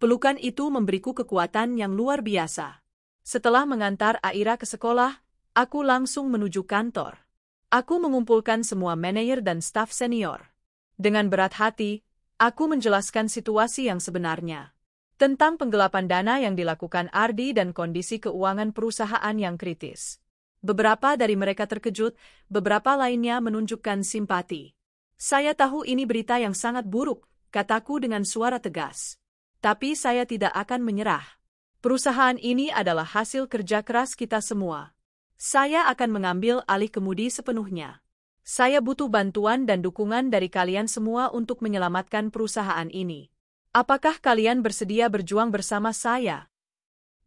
Pelukan itu memberiku kekuatan yang luar biasa. Setelah mengantar Aira ke sekolah, aku langsung menuju kantor. Aku mengumpulkan semua manajer dan staf senior. Dengan berat hati, aku menjelaskan situasi yang sebenarnya. Tentang penggelapan dana yang dilakukan Ardi dan kondisi keuangan perusahaan yang kritis. Beberapa dari mereka terkejut, beberapa lainnya menunjukkan simpati. Saya tahu ini berita yang sangat buruk, kataku dengan suara tegas. Tapi saya tidak akan menyerah. Perusahaan ini adalah hasil kerja keras kita semua. Saya akan mengambil alih kemudi sepenuhnya. Saya butuh bantuan dan dukungan dari kalian semua untuk menyelamatkan perusahaan ini. Apakah kalian bersedia berjuang bersama saya?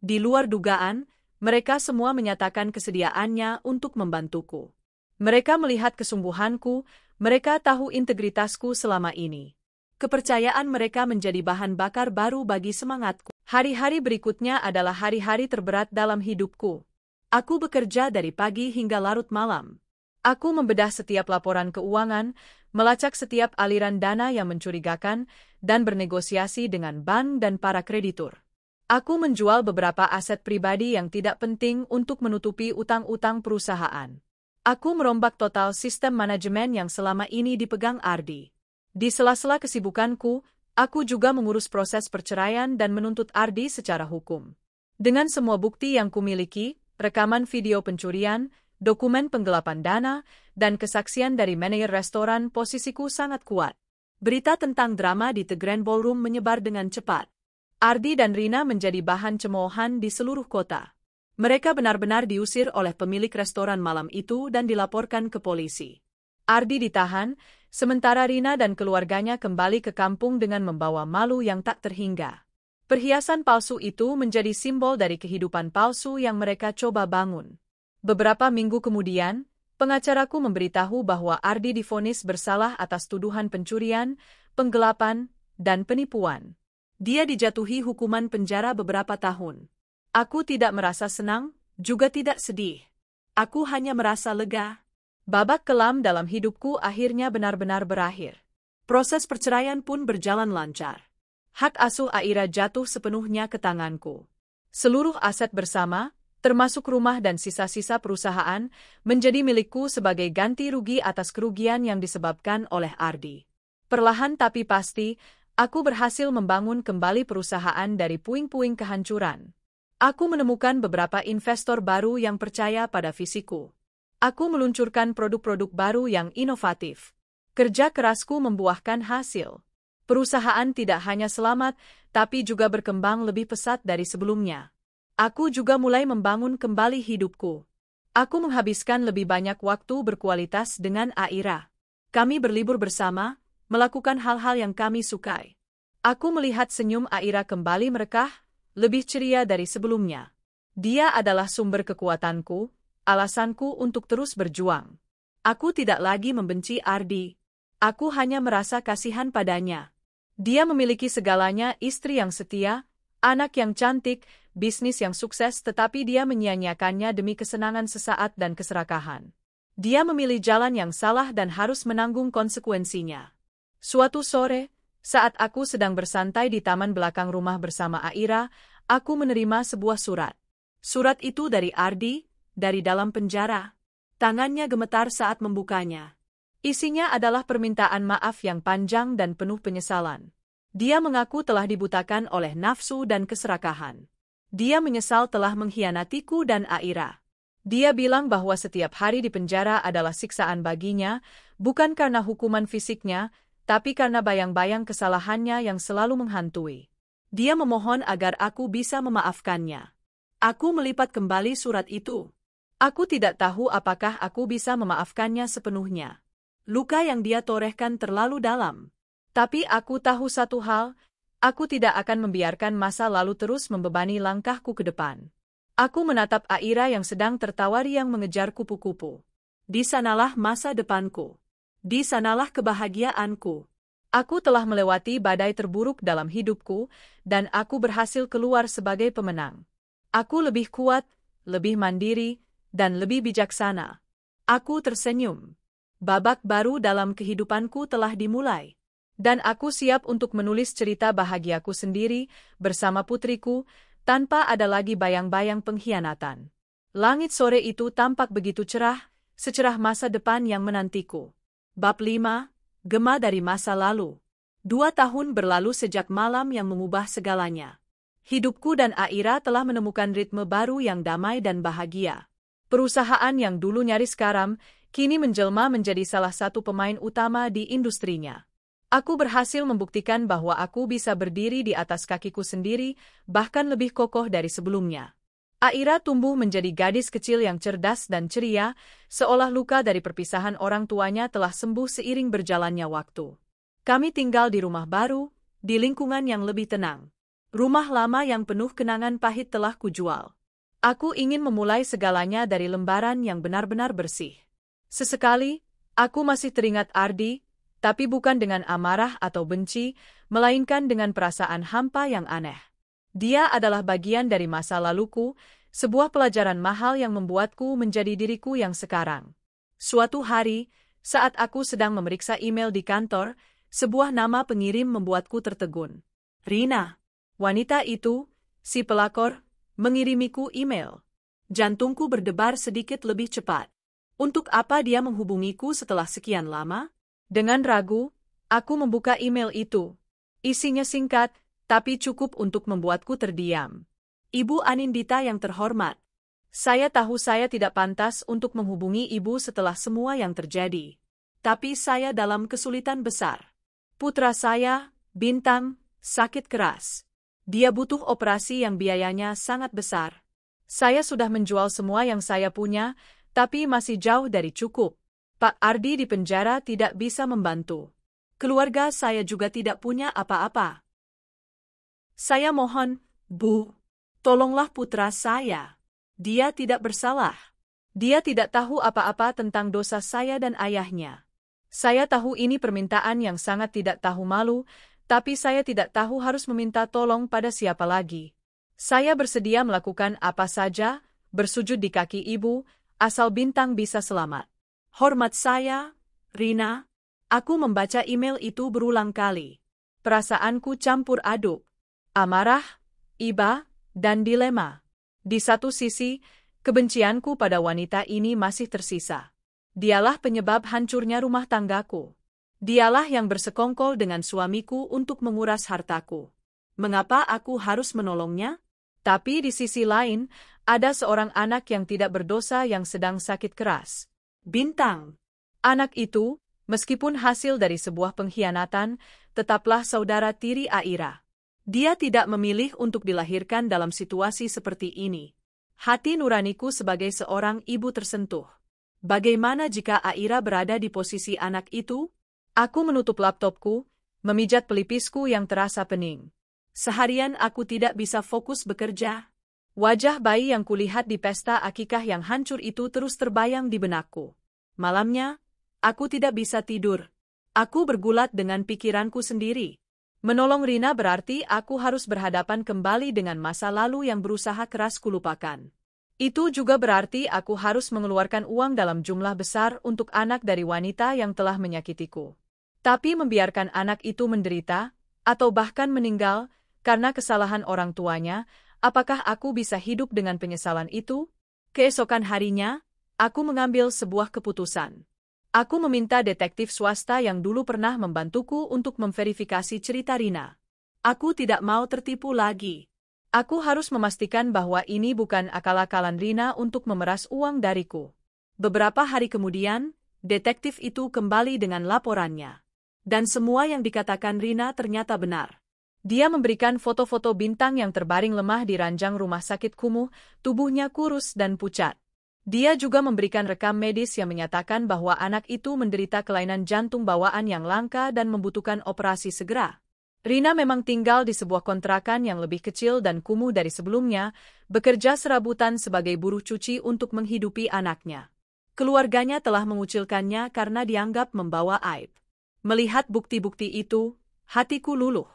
Di luar dugaan, mereka semua menyatakan kesediaannya untuk membantuku. Mereka melihat kesungguhanku, mereka tahu integritasku selama ini. Kepercayaan mereka menjadi bahan bakar baru bagi semangatku. Hari-hari berikutnya adalah hari-hari terberat dalam hidupku. Aku bekerja dari pagi hingga larut malam. Aku membedah setiap laporan keuangan, melacak setiap aliran dana yang mencurigakan, dan bernegosiasi dengan bank dan para kreditur. Aku menjual beberapa aset pribadi yang tidak penting untuk menutupi utang-utang perusahaan. Aku merombak total sistem manajemen yang selama ini dipegang Ardi. Di sela-sela kesibukanku, aku juga mengurus proses perceraian dan menuntut Ardi secara hukum. Dengan semua bukti yang kumiliki, rekaman video pencurian, dokumen penggelapan dana, dan kesaksian dari manajer restoran, posisiku sangat kuat. Berita tentang drama di The Grand Ballroom menyebar dengan cepat. Ardi dan Rina menjadi bahan cemoohan di seluruh kota. Mereka benar-benar diusir oleh pemilik restoran malam itu dan dilaporkan ke polisi. Ardi ditahan, sementara Rina dan keluarganya kembali ke kampung dengan membawa malu yang tak terhingga. Perhiasan palsu itu menjadi simbol dari kehidupan palsu yang mereka coba bangun. Beberapa minggu kemudian, pengacaraku memberitahu bahwa Ardi divonis bersalah atas tuduhan pencurian, penggelapan, dan penipuan. Dia dijatuhi hukuman penjara beberapa tahun. Aku tidak merasa senang, juga tidak sedih. Aku hanya merasa lega. Babak kelam dalam hidupku akhirnya benar-benar berakhir. Proses perceraian pun berjalan lancar. Hak asuh Aira jatuh sepenuhnya ke tanganku. Seluruh aset bersama, termasuk rumah dan sisa-sisa perusahaan, menjadi milikku sebagai ganti rugi atas kerugian yang disebabkan oleh Ardi. Perlahan tapi pasti, aku berhasil membangun kembali perusahaan dari puing-puing kehancuran. Aku menemukan beberapa investor baru yang percaya pada visiku. Aku meluncurkan produk-produk baru yang inovatif. Kerja kerasku membuahkan hasil. Perusahaan tidak hanya selamat, tapi juga berkembang lebih pesat dari sebelumnya. Aku juga mulai membangun kembali hidupku. Aku menghabiskan lebih banyak waktu berkualitas dengan Aira. Kami berlibur bersama, melakukan hal-hal yang kami sukai. Aku melihat senyum Aira kembali merekah, lebih ceria dari sebelumnya. Dia adalah sumber kekuatanku, alasanku untuk terus berjuang. Aku tidak lagi membenci Ardi. Aku hanya merasa kasihan padanya. Dia memiliki segalanya, istri yang setia, anak yang cantik, bisnis yang sukses, tetapi dia menyia-nyiakannya demi kesenangan sesaat dan keserakahan. Dia memilih jalan yang salah dan harus menanggung konsekuensinya. Suatu sore, saat aku sedang bersantai di taman belakang rumah bersama Aira, aku menerima sebuah surat. Surat itu dari Ardi, dari dalam penjara. Tangannya gemetar saat membukanya. Isinya adalah permintaan maaf yang panjang dan penuh penyesalan. Dia mengaku telah dibutakan oleh nafsu dan keserakahan. Dia menyesal telah mengkhianatiku dan Aira. Dia bilang bahwa setiap hari di penjara adalah siksaan baginya, bukan karena hukuman fisiknya, tapi karena bayang-bayang kesalahannya yang selalu menghantui. Dia memohon agar aku bisa memaafkannya. Aku melipat kembali surat itu. Aku tidak tahu apakah aku bisa memaafkannya sepenuhnya. Luka yang dia torehkan terlalu dalam. Tapi aku tahu satu hal, aku tidak akan membiarkan masa lalu terus membebani langkahku ke depan. Aku menatap Aira yang sedang tertawa riang mengejar kupu-kupu. Di sanalah masa depanku. Di sanalah kebahagiaanku. Aku telah melewati badai terburuk dalam hidupku, dan aku berhasil keluar sebagai pemenang. Aku lebih kuat, lebih mandiri, dan lebih bijaksana. Aku tersenyum. Babak baru dalam kehidupanku telah dimulai. Dan aku siap untuk menulis cerita bahagiaku sendiri, bersama putriku, tanpa ada lagi bayang-bayang pengkhianatan. Langit sore itu tampak begitu cerah, secerah masa depan yang menantiku. Bab 5, Gema dari masa lalu. 2 tahun berlalu sejak malam yang mengubah segalanya. Hidupku dan Aira telah menemukan ritme baru yang damai dan bahagia. Perusahaan yang dulu nyaris karam, kini menjelma menjadi salah satu pemain utama di industrinya. Aku berhasil membuktikan bahwa aku bisa berdiri di atas kakiku sendiri, bahkan lebih kokoh dari sebelumnya. Aira tumbuh menjadi gadis kecil yang cerdas dan ceria, seolah luka dari perpisahan orang tuanya telah sembuh seiring berjalannya waktu. Kami tinggal di rumah baru, di lingkungan yang lebih tenang. Rumah lama yang penuh kenangan pahit telah kujual. Aku ingin memulai segalanya dari lembaran yang benar-benar bersih. Sesekali, aku masih teringat Ardi, tapi bukan dengan amarah atau benci, melainkan dengan perasaan hampa yang aneh. Dia adalah bagian dari masa laluku, sebuah pelajaran mahal yang membuatku menjadi diriku yang sekarang. Suatu hari, saat aku sedang memeriksa email di kantor, sebuah nama pengirim membuatku tertegun. Rina. Wanita itu, si pelakor, mengirimiku email. Jantungku berdebar sedikit lebih cepat. Untuk apa dia menghubungiku setelah sekian lama? Dengan ragu, aku membuka email itu. Isinya singkat, tapi cukup untuk membuatku terdiam. Ibu Anindita yang terhormat. Saya tahu saya tidak pantas untuk menghubungi ibu setelah semua yang terjadi. Tapi saya dalam kesulitan besar. Putra saya, Bintang, sakit keras. Dia butuh operasi yang biayanya sangat besar. Saya sudah menjual semua yang saya punya, tapi masih jauh dari cukup. Pak Ardi di penjara tidak bisa membantu. Keluarga saya juga tidak punya apa-apa. Saya mohon, Bu, tolonglah putra saya. Dia tidak bersalah. Dia tidak tahu apa-apa tentang dosa saya dan ayahnya. Saya tahu ini permintaan yang sangat tidak tahu malu, tapi saya tidak tahu harus meminta tolong pada siapa lagi. Saya bersedia melakukan apa saja, bersujud di kaki ibu, asal Bintang bisa selamat. Hormat saya, Rina. Aku membaca email itu berulang kali. Perasaanku campur aduk. Amarah, iba, dan dilema. Di satu sisi, kebencianku pada wanita ini masih tersisa. Dialah penyebab hancurnya rumah tanggaku. Dialah yang bersekongkol dengan suamiku untuk menguras hartaku. Mengapa aku harus menolongnya? Tapi di sisi lain, ada seorang anak yang tidak berdosa yang sedang sakit keras. Bintang. Anak itu, meskipun hasil dari sebuah pengkhianatan, tetaplah saudara tiri Aira. Dia tidak memilih untuk dilahirkan dalam situasi seperti ini. Hati nuraniku sebagai seorang ibu tersentuh. Bagaimana jika Aira berada di posisi anak itu? Aku menutup laptopku, memijat pelipisku yang terasa pening. Seharian aku tidak bisa fokus bekerja. Wajah bayi yang kulihat di pesta akikah yang hancur itu terus terbayang di benakku. Malamnya, aku tidak bisa tidur. Aku bergulat dengan pikiranku sendiri. Menolong Rina berarti aku harus berhadapan kembali dengan masa lalu yang berusaha keras kulupakan. Itu juga berarti aku harus mengeluarkan uang dalam jumlah besar untuk anak dari wanita yang telah menyakitiku. Tapi membiarkan anak itu menderita, atau bahkan meninggal, karena kesalahan orang tuanya, apakah aku bisa hidup dengan penyesalan itu? Keesokan harinya, aku mengambil sebuah keputusan. Aku meminta detektif swasta yang dulu pernah membantuku untuk memverifikasi cerita Rina. Aku tidak mau tertipu lagi. Aku harus memastikan bahwa ini bukan akal-akalan Rina untuk memeras uang dariku. Beberapa hari kemudian, detektif itu kembali dengan laporannya. Dan semua yang dikatakan Rina ternyata benar. Dia memberikan foto-foto bintang yang terbaring lemah di ranjang rumah sakit kumuh, tubuhnya kurus dan pucat. Dia juga memberikan rekam medis yang menyatakan bahwa anak itu menderita kelainan jantung bawaan yang langka dan membutuhkan operasi segera. Rina memang tinggal di sebuah kontrakan yang lebih kecil dan kumuh dari sebelumnya, bekerja serabutan sebagai buruh cuci untuk menghidupi anaknya. Keluarganya telah mengucilkannya karena dianggap membawa aib. Melihat bukti-bukti itu, hatiku luluh.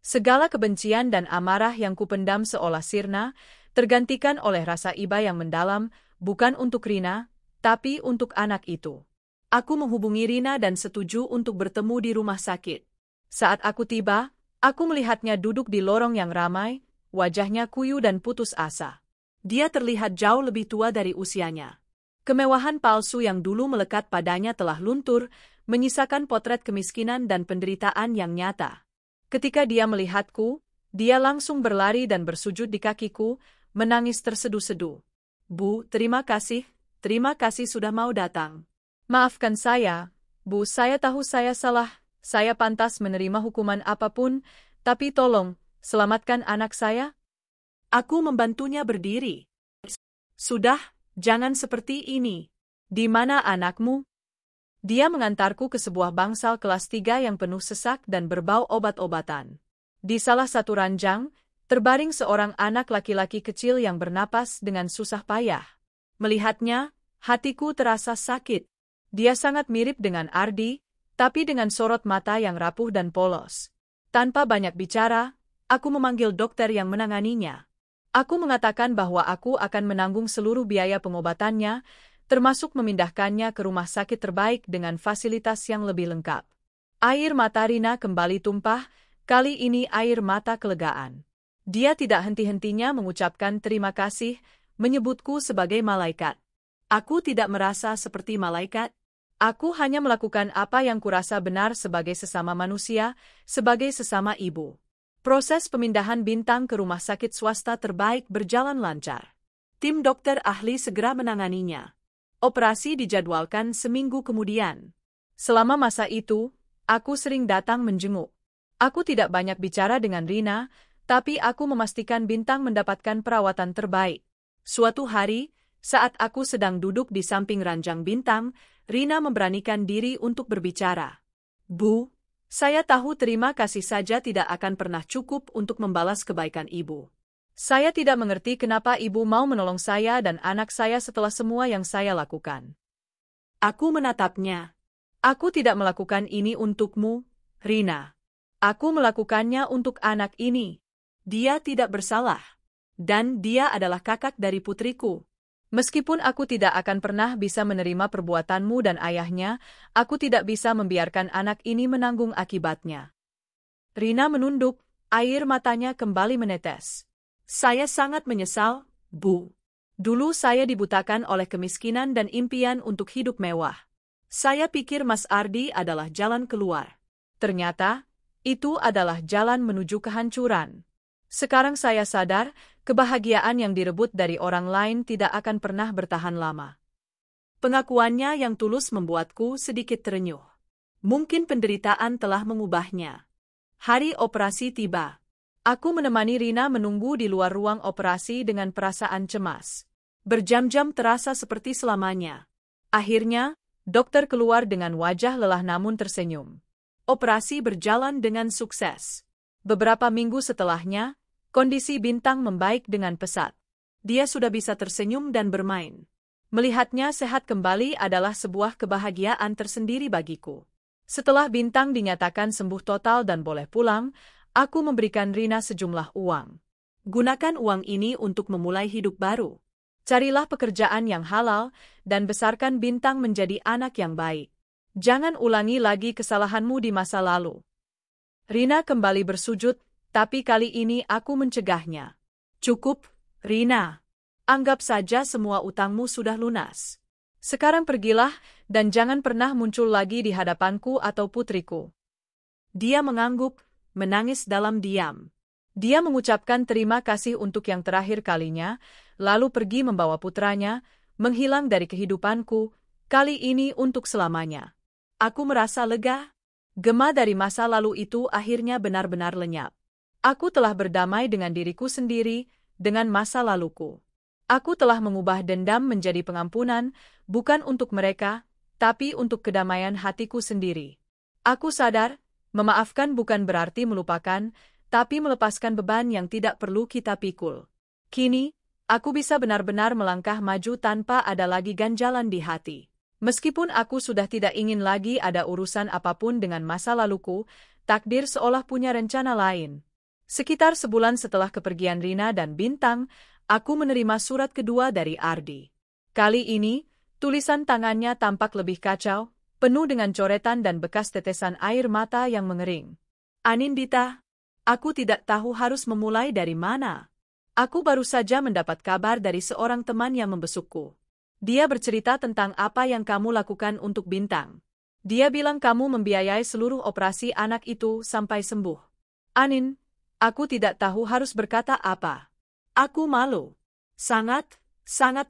Segala kebencian dan amarah yang kupendam seolah sirna, tergantikan oleh rasa iba yang mendalam, bukan untuk Rina, tapi untuk anak itu. Aku menghubungi Rina dan setuju untuk bertemu di rumah sakit. Saat aku tiba, aku melihatnya duduk di lorong yang ramai, wajahnya kuyu dan putus asa. Dia terlihat jauh lebih tua dari usianya. Kemewahan palsu yang dulu melekat padanya telah luntur, menyisakan potret kemiskinan dan penderitaan yang nyata. Ketika dia melihatku, dia langsung berlari dan bersujud di kakiku, menangis terseduh-seduh. Bu, terima kasih sudah mau datang. Maafkan saya, Bu, saya tahu saya salah. Saya pantas menerima hukuman apapun, tapi tolong, selamatkan anak saya. Aku membantunya berdiri. Sudah, jangan seperti ini. Di mana anakmu? Dia mengantarku ke sebuah bangsal kelas 3 yang penuh sesak dan berbau obat-obatan. Di salah satu ranjang, terbaring seorang anak laki-laki kecil yang bernapas dengan susah payah. Melihatnya, hatiku terasa sakit. Dia sangat mirip dengan Ardi, tapi dengan sorot mata yang rapuh dan polos. Tanpa banyak bicara, aku memanggil dokter yang menanganinya. Aku mengatakan bahwa aku akan menanggung seluruh biaya pengobatannya, termasuk memindahkannya ke rumah sakit terbaik dengan fasilitas yang lebih lengkap. Air mata Rina kembali tumpah, kali ini air mata kelegaan. Dia tidak henti-hentinya mengucapkan terima kasih, menyebutku sebagai malaikat. Aku tidak merasa seperti malaikat. Aku hanya melakukan apa yang kurasa benar sebagai sesama manusia, sebagai sesama ibu. Proses pemindahan Bintang ke rumah sakit swasta terbaik berjalan lancar. Tim dokter ahli segera menanganinya. Operasi dijadwalkan seminggu kemudian. Selama masa itu, aku sering datang menjenguk. Aku tidak banyak bicara dengan Rina, tapi aku memastikan Bintang mendapatkan perawatan terbaik. Suatu hari, saat aku sedang duduk di samping ranjang Bintang, Rina memberanikan diri untuk berbicara. Bu, saya tahu terima kasih saja tidak akan pernah cukup untuk membalas kebaikan ibu. Saya tidak mengerti kenapa ibu mau menolong saya dan anak saya setelah semua yang saya lakukan. Aku menatapnya. Aku tidak melakukan ini untukmu, Rina. Aku melakukannya untuk anak ini. Dia tidak bersalah. Dan dia adalah kakak dari putriku. Meskipun aku tidak akan pernah bisa menerima perbuatanmu dan ayahnya, aku tidak bisa membiarkan anak ini menanggung akibatnya. Rina menunduk, air matanya kembali menetes. Saya sangat menyesal, Bu. Dulu saya dibutakan oleh kemiskinan dan impian untuk hidup mewah. Saya pikir Mas Ardi adalah jalan keluar. Ternyata, itu adalah jalan menuju kehancuran. Sekarang saya sadar, kebahagiaan yang direbut dari orang lain tidak akan pernah bertahan lama. Pengakuannya yang tulus membuatku sedikit terenyuh. Mungkin penderitaan telah mengubahnya. Hari operasi tiba. Aku menemani Rina menunggu di luar ruang operasi dengan perasaan cemas. Berjam-jam terasa seperti selamanya. Akhirnya, dokter keluar dengan wajah lelah namun tersenyum. Operasi berjalan dengan sukses. Beberapa minggu setelahnya, kondisi Bintang membaik dengan pesat. Dia sudah bisa tersenyum dan bermain. Melihatnya sehat kembali adalah sebuah kebahagiaan tersendiri bagiku. Setelah Bintang dinyatakan sembuh total dan boleh pulang, aku memberikan Rina sejumlah uang. Gunakan uang ini untuk memulai hidup baru. Carilah pekerjaan yang halal dan besarkan Bintang menjadi anak yang baik. Jangan ulangi lagi kesalahanmu di masa lalu. Rina kembali bersujud, tapi kali ini aku mencegahnya. Cukup, Rina. Anggap saja semua utangmu sudah lunas. Sekarang pergilah dan jangan pernah muncul lagi di hadapanku atau putriku. Dia mengangguk, menangis dalam diam. Dia mengucapkan terima kasih untuk yang terakhir kalinya, lalu pergi membawa putranya, menghilang dari kehidupanku, kali ini untuk selamanya. Aku merasa lega. Gema dari masa lalu itu akhirnya benar-benar lenyap. Aku telah berdamai dengan diriku sendiri, dengan masa laluku. Aku telah mengubah dendam menjadi pengampunan, bukan untuk mereka, tapi untuk kedamaian hatiku sendiri. Aku sadar, memaafkan bukan berarti melupakan, tapi melepaskan beban yang tidak perlu kita pikul. Kini, aku bisa benar-benar melangkah maju tanpa ada lagi ganjalan di hati. Meskipun aku sudah tidak ingin lagi ada urusan apapun dengan masa laluku, takdir seolah punya rencana lain. Sekitar sebulan setelah kepergian Rina dan Bintang, aku menerima surat kedua dari Ardi. Kali ini, tulisan tangannya tampak lebih kacau, penuh dengan coretan dan bekas tetesan air mata yang mengering. Anindita, aku tidak tahu harus memulai dari mana. Aku baru saja mendapat kabar dari seorang teman yang membesukku. Dia bercerita tentang apa yang kamu lakukan untuk Bintang. Dia bilang kamu membiayai seluruh operasi anak itu sampai sembuh. Anin, aku tidak tahu harus berkata apa. Aku malu. Sangat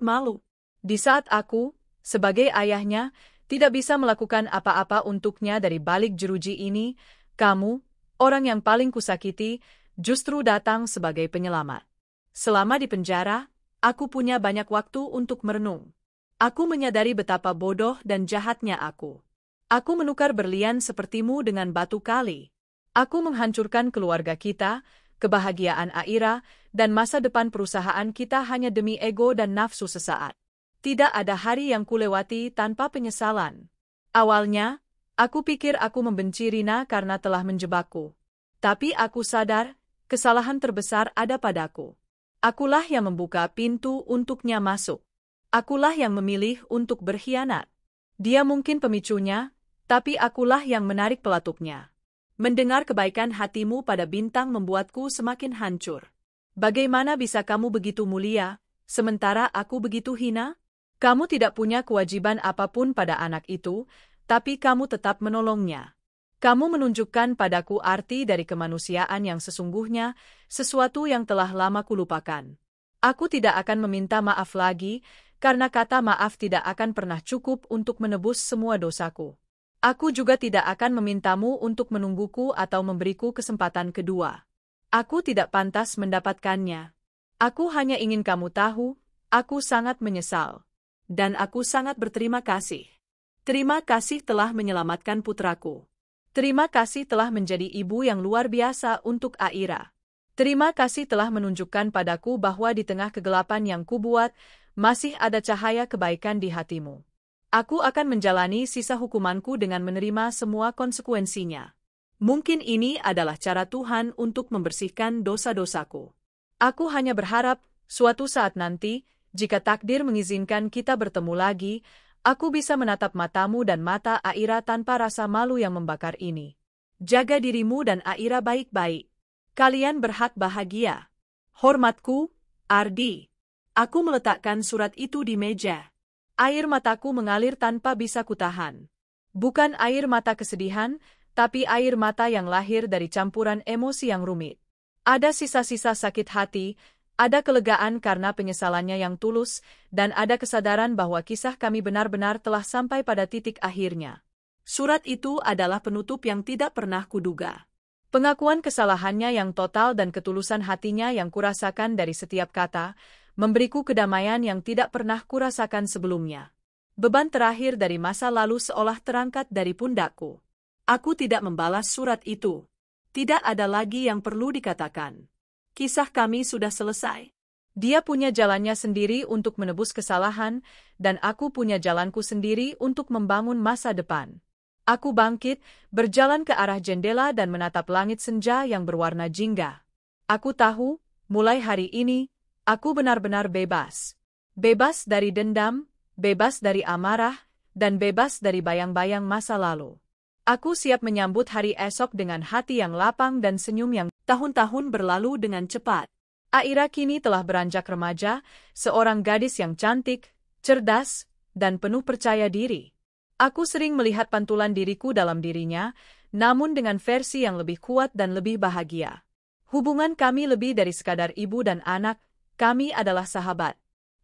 malu. Di saat aku, sebagai ayahnya, tidak bisa melakukan apa-apa untuknya dari balik jeruji ini, kamu, orang yang paling kusakiti, justru datang sebagai penyelamat. Selama di penjara, aku punya banyak waktu untuk merenung. Aku menyadari betapa bodoh dan jahatnya aku. Aku menukar berlian sepertimu dengan batu kali. Aku menghancurkan keluarga kita, kebahagiaan Aira, dan masa depan perusahaan kita hanya demi ego dan nafsu sesaat. Tidak ada hari yang kulewati tanpa penyesalan. Awalnya, aku pikir aku membenci Rina karena telah menjebakku. Tapi aku sadar, kesalahan terbesar ada padaku. Akulah yang membuka pintu untuknya masuk. Akulah yang memilih untuk berkhianat. Dia mungkin pemicunya, tapi akulah yang menarik pelatuknya. Mendengar kebaikan hatimu pada Bintang membuatku semakin hancur. Bagaimana bisa kamu begitu mulia, sementara aku begitu hina? Kamu tidak punya kewajiban apapun pada anak itu, tapi kamu tetap menolongnya. Kamu menunjukkan padaku arti dari kemanusiaan yang sesungguhnya, sesuatu yang telah lama kulupakan. Aku tidak akan meminta maaf lagi, karena kata maaf tidak akan pernah cukup untuk menebus semua dosaku. Aku juga tidak akan memintamu untuk menungguku atau memberiku kesempatan kedua. Aku tidak pantas mendapatkannya. Aku hanya ingin kamu tahu, aku sangat menyesal. Dan aku sangat berterima kasih. Terima kasih telah menyelamatkan putraku. Terima kasih telah menjadi ibu yang luar biasa untuk Aira. Terima kasih telah menunjukkan padaku bahwa di tengah kegelapan yang kubuat, masih ada cahaya kebaikan di hatimu. Aku akan menjalani sisa hukumanku dengan menerima semua konsekuensinya. Mungkin ini adalah cara Tuhan untuk membersihkan dosa-dosaku. Aku hanya berharap, suatu saat nanti, jika takdir mengizinkan kita bertemu lagi, aku bisa menatap matamu dan mata Aira tanpa rasa malu yang membakar ini. Jaga dirimu dan Aira baik-baik. Kalian berhak bahagia. Hormatku, Ardi. Aku meletakkan surat itu di meja. Air mataku mengalir tanpa bisa kutahan. Bukan air mata kesedihan, tapi air mata yang lahir dari campuran emosi yang rumit. Ada sisa-sisa sakit hati, ada kelegaan karena penyesalannya yang tulus, dan ada kesadaran bahwa kisah kami benar-benar telah sampai pada titik akhirnya. Surat itu adalah penutup yang tidak pernah kuduga. Pengakuan kesalahannya yang total dan ketulusan hatinya yang kurasakan dari setiap kata, memberiku kedamaian yang tidak pernah kurasakan sebelumnya. Beban terakhir dari masa lalu seolah terangkat dari pundakku. Aku tidak membalas surat itu. Tidak ada lagi yang perlu dikatakan. Kisah kami sudah selesai. Dia punya jalannya sendiri untuk menebus kesalahan, dan aku punya jalanku sendiri untuk membangun masa depan. Aku bangkit, berjalan ke arah jendela dan menatap langit senja yang berwarna jingga. Aku tahu, mulai hari ini, aku benar-benar bebas. Bebas dari dendam, bebas dari amarah, dan bebas dari bayang-bayang masa lalu. Aku siap menyambut hari esok dengan hati yang lapang dan senyum yang tahun-tahun berlalu dengan cepat. Aira kini telah beranjak remaja, seorang gadis yang cantik, cerdas, dan penuh percaya diri. Aku sering melihat pantulan diriku dalam dirinya, namun dengan versi yang lebih kuat dan lebih bahagia. Hubungan kami lebih dari sekadar ibu dan anak, kami adalah sahabat.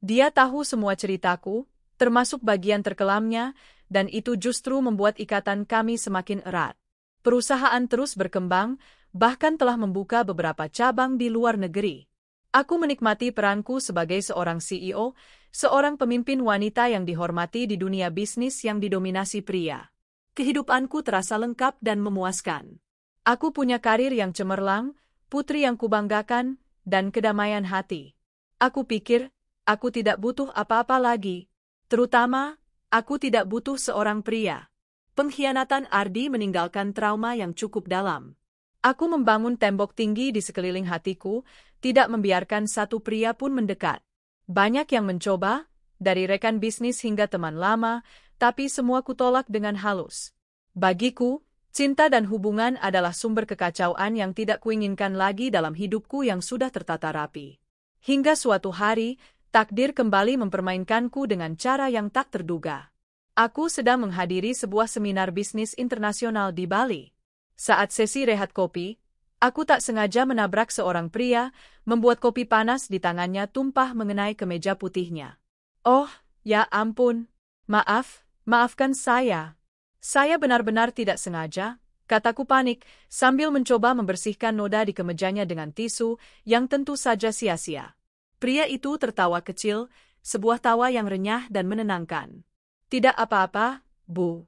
Dia tahu semua ceritaku, termasuk bagian terkelamnya, dan itu justru membuat ikatan kami semakin erat. Perusahaan terus berkembang, bahkan telah membuka beberapa cabang di luar negeri. Aku menikmati peranku sebagai seorang CEO, seorang pemimpin wanita yang dihormati di dunia bisnis yang didominasi pria. Kehidupanku terasa lengkap dan memuaskan. Aku punya karir yang cemerlang, putri yang kubanggakan, dan kedamaian hati. Aku pikir, aku tidak butuh apa-apa lagi. Terutama, aku tidak butuh seorang pria. Pengkhianatan Ardi meninggalkan trauma yang cukup dalam. Aku membangun tembok tinggi di sekeliling hatiku, tidak membiarkan satu pria pun mendekat. Banyak yang mencoba, dari rekan bisnis hingga teman lama, tapi semua kutolak dengan halus. Bagiku, cinta dan hubungan adalah sumber kekacauan yang tidak kuinginkan lagi dalam hidupku yang sudah tertata rapi. Hingga suatu hari, takdir kembali mempermainkanku dengan cara yang tak terduga. Aku sedang menghadiri sebuah seminar bisnis internasional di Bali. Saat sesi rehat kopi, aku tak sengaja menabrak seorang pria, membuat kopi panas di tangannya tumpah mengenai kemeja putihnya. Oh, ya ampun. Maafkan saya. Saya benar-benar tidak sengaja, kataku panik, sambil mencoba membersihkan noda di kemejanya dengan tisu, yang tentu saja sia-sia. Pria itu tertawa kecil, sebuah tawa yang renyah dan menenangkan. Tidak apa-apa, Bu.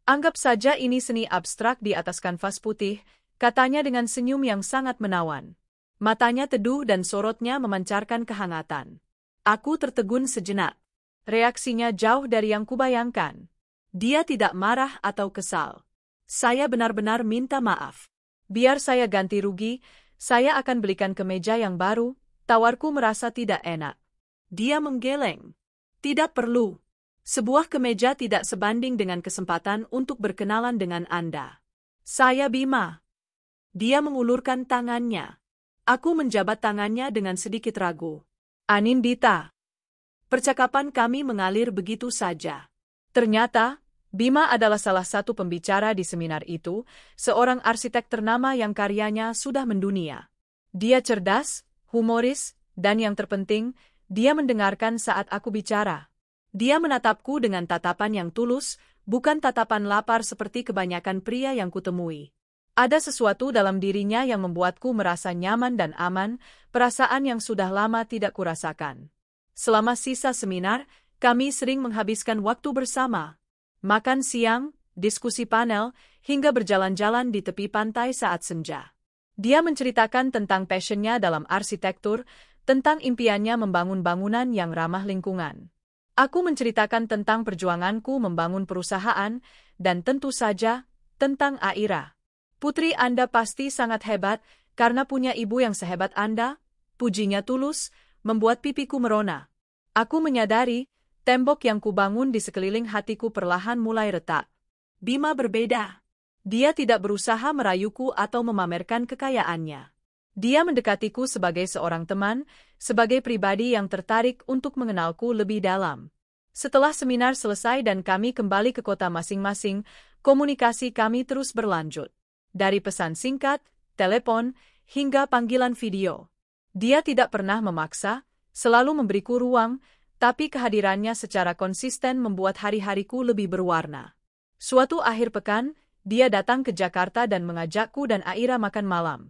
Anggap saja ini seni abstrak di atas kanvas putih, katanya dengan senyum yang sangat menawan. Matanya teduh dan sorotnya memancarkan kehangatan. Aku tertegun sejenak. Reaksinya jauh dari yang kubayangkan. Dia tidak marah atau kesal. Saya benar-benar minta maaf. Biar saya ganti rugi, saya akan belikan kemeja yang baru, tawarku merasa tidak enak. Dia menggeleng. Tidak perlu. Sebuah kemeja tidak sebanding dengan kesempatan untuk berkenalan dengan Anda. Saya Bima. Dia mengulurkan tangannya. Aku menjabat tangannya dengan sedikit ragu. Anindita. Percakapan kami mengalir begitu saja. Ternyata, Bima adalah salah satu pembicara di seminar itu, seorang arsitek ternama yang karyanya sudah mendunia. Dia cerdas, humoris, dan yang terpenting, dia mendengarkan saat aku bicara. Dia menatapku dengan tatapan yang tulus, bukan tatapan lapar seperti kebanyakan pria yang kutemui. Ada sesuatu dalam dirinya yang membuatku merasa nyaman dan aman, perasaan yang sudah lama tidak kurasakan. Selama sisa seminar, kami sering menghabiskan waktu bersama. Makan siang, diskusi panel, hingga berjalan-jalan di tepi pantai saat senja. Dia menceritakan tentang passionnya dalam arsitektur, tentang impiannya membangun bangunan yang ramah lingkungan. Aku menceritakan tentang perjuanganku membangun perusahaan, dan tentu saja, tentang Aira. Putri Anda pasti sangat hebat, karena punya ibu yang sehebat Anda, pujinya tulus, membuat pipiku merona. Aku menyadari, tembok yang kubangun di sekeliling hatiku perlahan mulai retak. Bima berbeda. Dia tidak berusaha merayuku atau memamerkan kekayaannya. Dia mendekatiku sebagai seorang teman, sebagai pribadi yang tertarik untuk mengenalku lebih dalam. Setelah seminar selesai dan kami kembali ke kota masing-masing, komunikasi kami terus berlanjut. Dari pesan singkat, telepon, hingga panggilan video. Dia tidak pernah memaksa, selalu memberiku ruang, tapi kehadirannya secara konsisten membuat hari-hariku lebih berwarna. Suatu akhir pekan, dia datang ke Jakarta dan mengajakku dan Aira makan malam.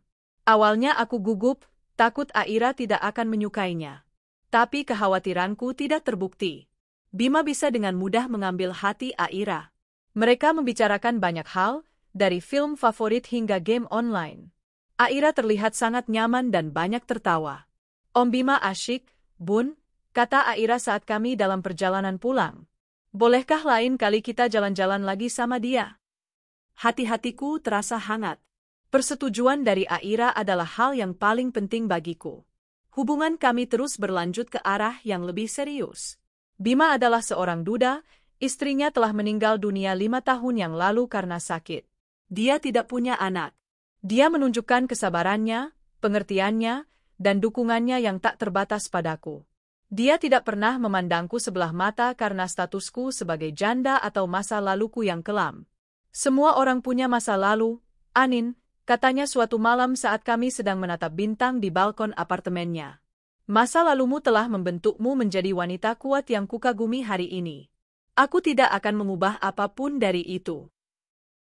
Awalnya aku gugup, takut Aira tidak akan menyukainya. Tapi kekhawatiranku tidak terbukti. Bima bisa dengan mudah mengambil hati Aira. Mereka membicarakan banyak hal, dari film favorit hingga game online. Aira terlihat sangat nyaman dan banyak tertawa. Om Bima asyik, Bun, kata Aira saat kami dalam perjalanan pulang. Bolehkah lain kali kita jalan-jalan lagi sama dia? Hati-hatiku terasa hangat. Persetujuan dari Aira adalah hal yang paling penting bagiku. Hubungan kami terus berlanjut ke arah yang lebih serius. Bima adalah seorang duda, istrinya telah meninggal dunia 5 tahun yang lalu karena sakit. Dia tidak punya anak. Dia menunjukkan kesabarannya, pengertiannya, dan dukungannya yang tak terbatas padaku. Dia tidak pernah memandangku sebelah mata karena statusku sebagai janda atau masa laluku yang kelam. Semua orang punya masa lalu, Anin, katanya suatu malam saat kami sedang menatap bintang di balkon apartemennya. Masa lalumu telah membentukmu menjadi wanita kuat yang kukagumi hari ini. Aku tidak akan mengubah apapun dari itu.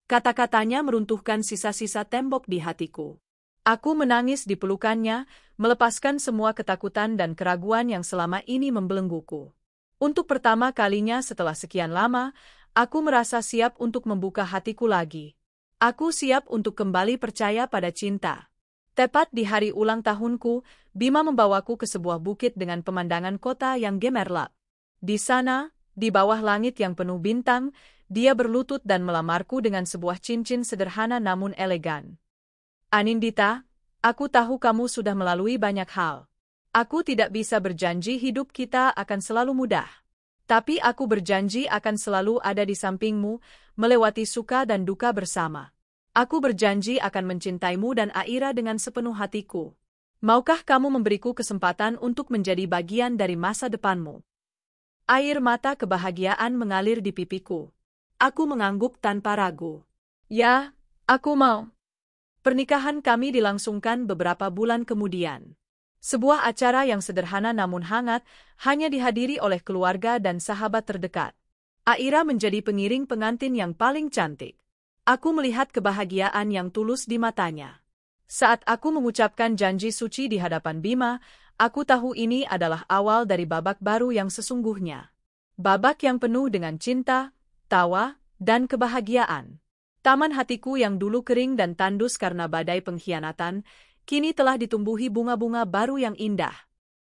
Kata-katanya meruntuhkan sisa-sisa tembok di hatiku. Aku menangis di pelukannya, melepaskan semua ketakutan dan keraguan yang selama ini membelengguku. Untuk pertama kalinya setelah sekian lama, aku merasa siap untuk membuka hatiku lagi. Aku siap untuk kembali percaya pada cinta. Tepat di hari ulang tahunku, Bima membawaku ke sebuah bukit dengan pemandangan kota yang gemerlap. Di sana, di bawah langit yang penuh bintang, dia berlutut dan melamarku dengan sebuah cincin sederhana namun elegan. Anindita, aku tahu kamu sudah melalui banyak hal. Aku tidak bisa berjanji hidup kita akan selalu mudah. Tapi aku berjanji akan selalu ada di sampingmu, melewati suka dan duka bersama. Aku berjanji akan mencintaimu dan Aira dengan sepenuh hatiku. Maukah kamu memberiku kesempatan untuk menjadi bagian dari masa depanmu? Air mata kebahagiaan mengalir di pipiku. Aku mengangguk tanpa ragu. Ya, aku mau. Pernikahan kami dilangsungkan beberapa bulan kemudian. Sebuah acara yang sederhana namun hangat, hanya dihadiri oleh keluarga dan sahabat terdekat. Aira menjadi pengiring pengantin yang paling cantik. Aku melihat kebahagiaan yang tulus di matanya. Saat aku mengucapkan janji suci di hadapan Bima, aku tahu ini adalah awal dari babak baru yang sesungguhnya. Babak yang penuh dengan cinta, tawa, dan kebahagiaan. Taman hatiku yang dulu kering dan tandus karena badai pengkhianatan, kini telah ditumbuhi bunga-bunga baru yang indah.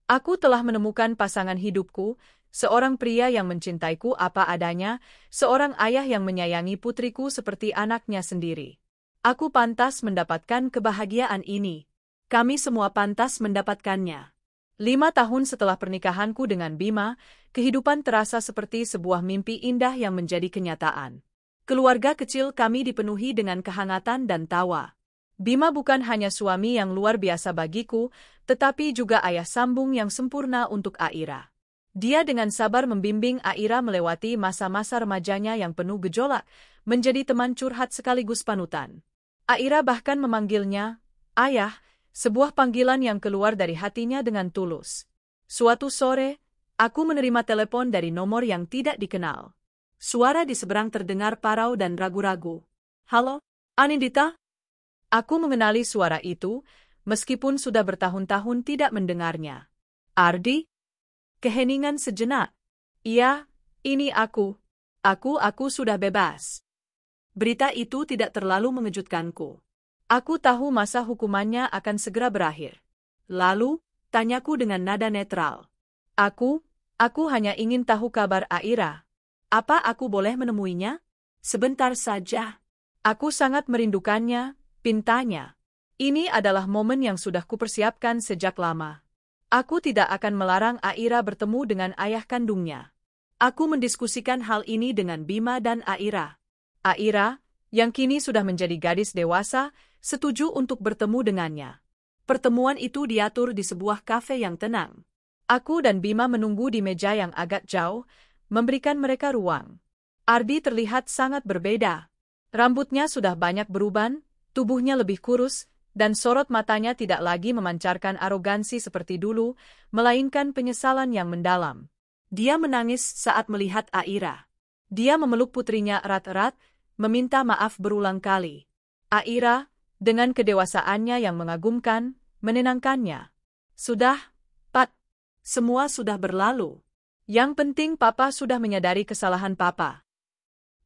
Aku telah menemukan pasangan hidupku, seorang pria yang mencintaiku apa adanya, seorang ayah yang menyayangi putriku seperti anaknya sendiri. Aku pantas mendapatkan kebahagiaan ini. Kami semua pantas mendapatkannya. 5 tahun setelah pernikahanku dengan Bima, kehidupan terasa seperti sebuah mimpi indah yang menjadi kenyataan. Keluarga kecil kami dipenuhi dengan kehangatan dan tawa. Bima bukan hanya suami yang luar biasa bagiku, tetapi juga ayah sambung yang sempurna untuk Aira. Dia dengan sabar membimbing Aira melewati masa-masa remajanya yang penuh gejolak, menjadi teman curhat sekaligus panutan. Aira bahkan memanggilnya, Ayah, sebuah panggilan yang keluar dari hatinya dengan tulus. Suatu sore, aku menerima telepon dari nomor yang tidak dikenal. Suara di seberang terdengar parau dan ragu-ragu. Halo, Anindita? Aku mengenali suara itu, meskipun sudah bertahun-tahun tidak mendengarnya. Ardi? Keheningan sejenak. Iya, ini aku. Aku sudah bebas. Berita itu tidak terlalu mengejutkanku. Aku tahu masa hukumannya akan segera berakhir. Lalu, tanyaku dengan nada netral. Aku hanya ingin tahu kabar Aira. Apa aku boleh menemuinya? Sebentar saja. Aku sangat merindukannya, pintanya. Ini adalah momen yang sudah kupersiapkan sejak lama. Aku tidak akan melarang Aira bertemu dengan ayah kandungnya. Aku mendiskusikan hal ini dengan Bima dan Aira. Aira, yang kini sudah menjadi gadis dewasa, setuju untuk bertemu dengannya. Pertemuan itu diatur di sebuah kafe yang tenang. Aku dan Bima menunggu di meja yang agak jauh, memberikan mereka ruang. Ardi terlihat sangat berbeda. Rambutnya sudah banyak beruban, tubuhnya lebih kurus, dan sorot matanya tidak lagi memancarkan arogansi seperti dulu, melainkan penyesalan yang mendalam. Dia menangis saat melihat Aira. Dia memeluk putrinya erat-erat, meminta maaf berulang kali. Aira, dengan kedewasaannya yang mengagumkan, menenangkannya. Sudah, Pat. Semua sudah berlalu. Yang penting Papa sudah menyadari kesalahan Papa.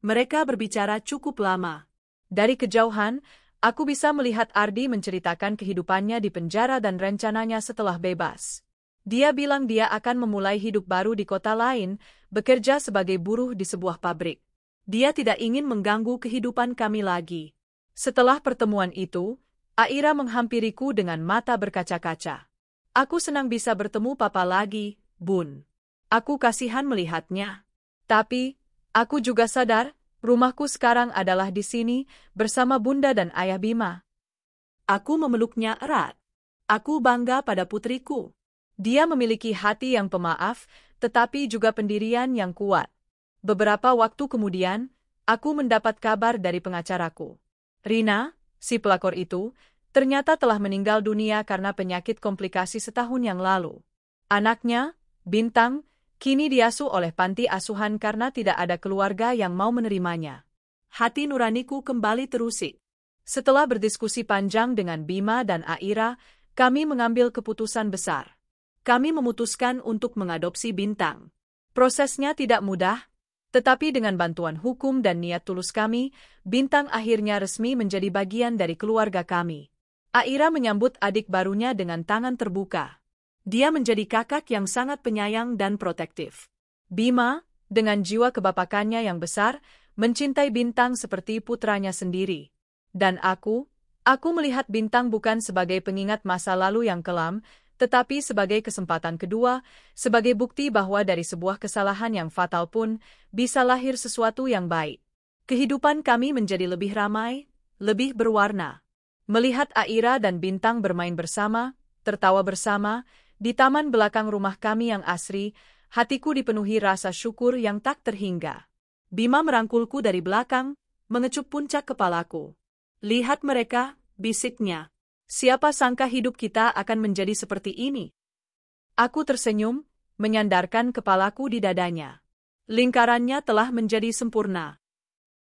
Mereka berbicara cukup lama. Dari kejauhan, aku bisa melihat Ardi menceritakan kehidupannya di penjara dan rencananya setelah bebas. Dia bilang dia akan memulai hidup baru di kota lain, bekerja sebagai buruh di sebuah pabrik. Dia tidak ingin mengganggu kehidupan kami lagi. Setelah pertemuan itu, Aira menghampiriku dengan mata berkaca-kaca. Aku senang bisa bertemu Papa lagi, Bun. Aku kasihan melihatnya. Tapi, aku juga sadar, rumahku sekarang adalah di sini, bersama Bunda dan Ayah Bima. Aku memeluknya erat. Aku bangga pada putriku. Dia memiliki hati yang pemaaf, tetapi juga pendirian yang kuat. Beberapa waktu kemudian, aku mendapat kabar dari pengacaraku. Rina, si pelakor itu, ternyata telah meninggal dunia karena penyakit komplikasi setahun yang lalu. Anaknya, Bintang, kini diasuh oleh panti asuhan karena tidak ada keluarga yang mau menerimanya. Hati nuraniku kembali terusik. Setelah berdiskusi panjang dengan Bima dan Aira, kami mengambil keputusan besar. Kami memutuskan untuk mengadopsi Bintang. Prosesnya tidak mudah, tetapi dengan bantuan hukum dan niat tulus kami, Bintang akhirnya resmi menjadi bagian dari keluarga kami. Aira menyambut adik barunya dengan tangan terbuka. Dia menjadi kakak yang sangat penyayang dan protektif. Bima, dengan jiwa kebapakannya yang besar, mencintai Bintang seperti putranya sendiri. Dan aku melihat Bintang bukan sebagai pengingat masa lalu yang kelam, tetapi sebagai kesempatan kedua, sebagai bukti bahwa dari sebuah kesalahan yang fatal pun bisa lahir sesuatu yang baik. Kehidupan kami menjadi lebih ramai, lebih berwarna. Melihat Aira dan Bintang bermain bersama, tertawa bersama, di taman belakang rumah kami yang asri, hatiku dipenuhi rasa syukur yang tak terhingga. Bima merangkulku dari belakang, mengecup puncak kepalaku. Lihat mereka, bisiknya. Siapa sangka hidup kita akan menjadi seperti ini? Aku tersenyum, menyandarkan kepalaku di dadanya. Lingkarannya telah menjadi sempurna.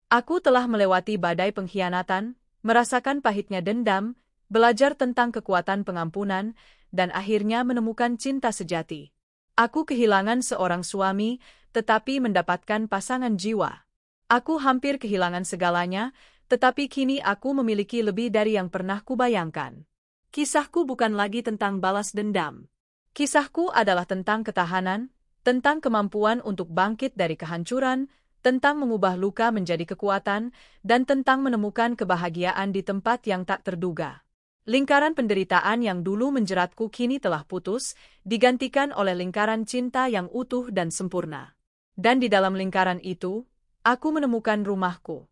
Aku telah melewati badai pengkhianatan, merasakan pahitnya dendam, belajar tentang kekuatan pengampunan, dan akhirnya menemukan cinta sejati. Aku kehilangan seorang suami, tetapi mendapatkan pasangan jiwa. Aku hampir kehilangan segalanya, tetapi kini aku memiliki lebih dari yang pernah kubayangkan. Kisahku bukan lagi tentang balas dendam. Kisahku adalah tentang ketahanan, tentang kemampuan untuk bangkit dari kehancuran, tentang mengubah luka menjadi kekuatan, dan tentang menemukan kebahagiaan di tempat yang tak terduga. Lingkaran penderitaan yang dulu menjeratku kini telah putus, digantikan oleh lingkaran cinta yang utuh dan sempurna. Dan di dalam lingkaran itu, aku menemukan rumahku.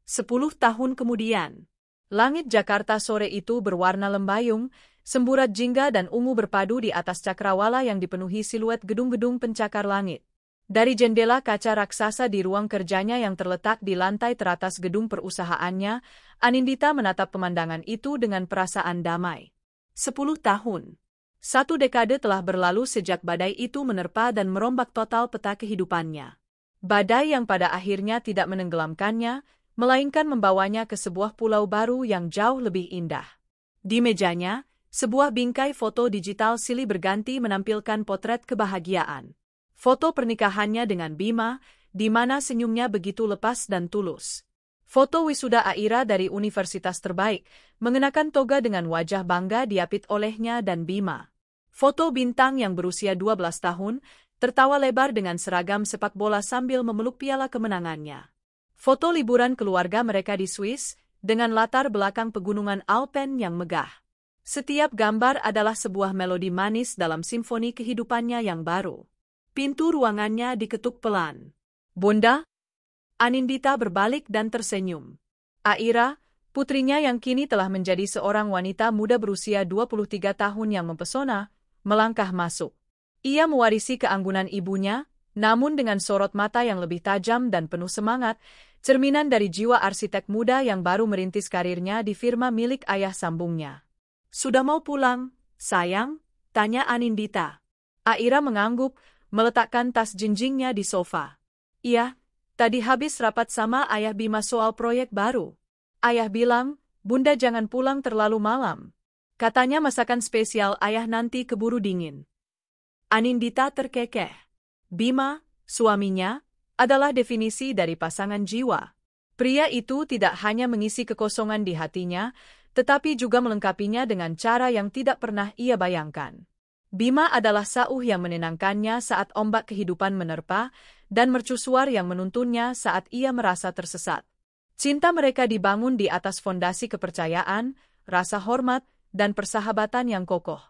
10 tahun kemudian, langit Jakarta sore itu berwarna lembayung, semburat jingga dan ungu berpadu di atas cakrawala yang dipenuhi siluet gedung-gedung pencakar langit. Dari jendela kaca raksasa di ruang kerjanya yang terletak di lantai teratas gedung perusahaannya, Anindita menatap pemandangan itu dengan perasaan damai. 10 tahun. 1 dekade telah berlalu sejak badai itu menerpa dan merombak total peta kehidupannya. Badai yang pada akhirnya tidak menenggelamkannya, melainkan membawanya ke sebuah pulau baru yang jauh lebih indah. Di mejanya, sebuah bingkai foto digital silih berganti menampilkan potret kebahagiaan. Foto pernikahannya dengan Bima, di mana senyumnya begitu lepas dan tulus. Foto wisuda Aira dari universitas terbaik, mengenakan toga dengan wajah bangga diapit olehnya dan Bima. Foto Bintang yang berusia 12 tahun, tertawa lebar dengan seragam sepak bola sambil memeluk piala kemenangannya. Foto liburan keluarga mereka di Swiss, dengan latar belakang pegunungan Alpen yang megah. Setiap gambar adalah sebuah melodi manis dalam simfoni kehidupannya yang baru. Pintu ruangannya diketuk pelan. "Bunda?" Anindita berbalik dan tersenyum. Aira, putrinya yang kini telah menjadi seorang wanita muda berusia 23 tahun yang mempesona, melangkah masuk. Ia mewarisi keanggunan ibunya, namun dengan sorot mata yang lebih tajam dan penuh semangat, cerminan dari jiwa arsitek muda yang baru merintis karirnya di firma milik ayah sambungnya. "Sudah mau pulang, sayang?" tanya Anindita. Aira mengangguk, meletakkan tas jinjingnya di sofa. "Iya, tadi habis rapat sama ayah Bima soal proyek baru. Ayah bilang, Bunda jangan pulang terlalu malam. Katanya masakan spesial ayah nanti keburu dingin." Anindita terkekeh. Bima, suaminya, adalah definisi dari pasangan jiwa. Pria itu tidak hanya mengisi kekosongan di hatinya, tetapi juga melengkapinya dengan cara yang tidak pernah ia bayangkan. Bima adalah sauh yang menenangkannya saat ombak kehidupan menerpa, dan mercusuar yang menuntunnya saat ia merasa tersesat. Cinta mereka dibangun di atas fondasi kepercayaan, rasa hormat, dan persahabatan yang kokoh.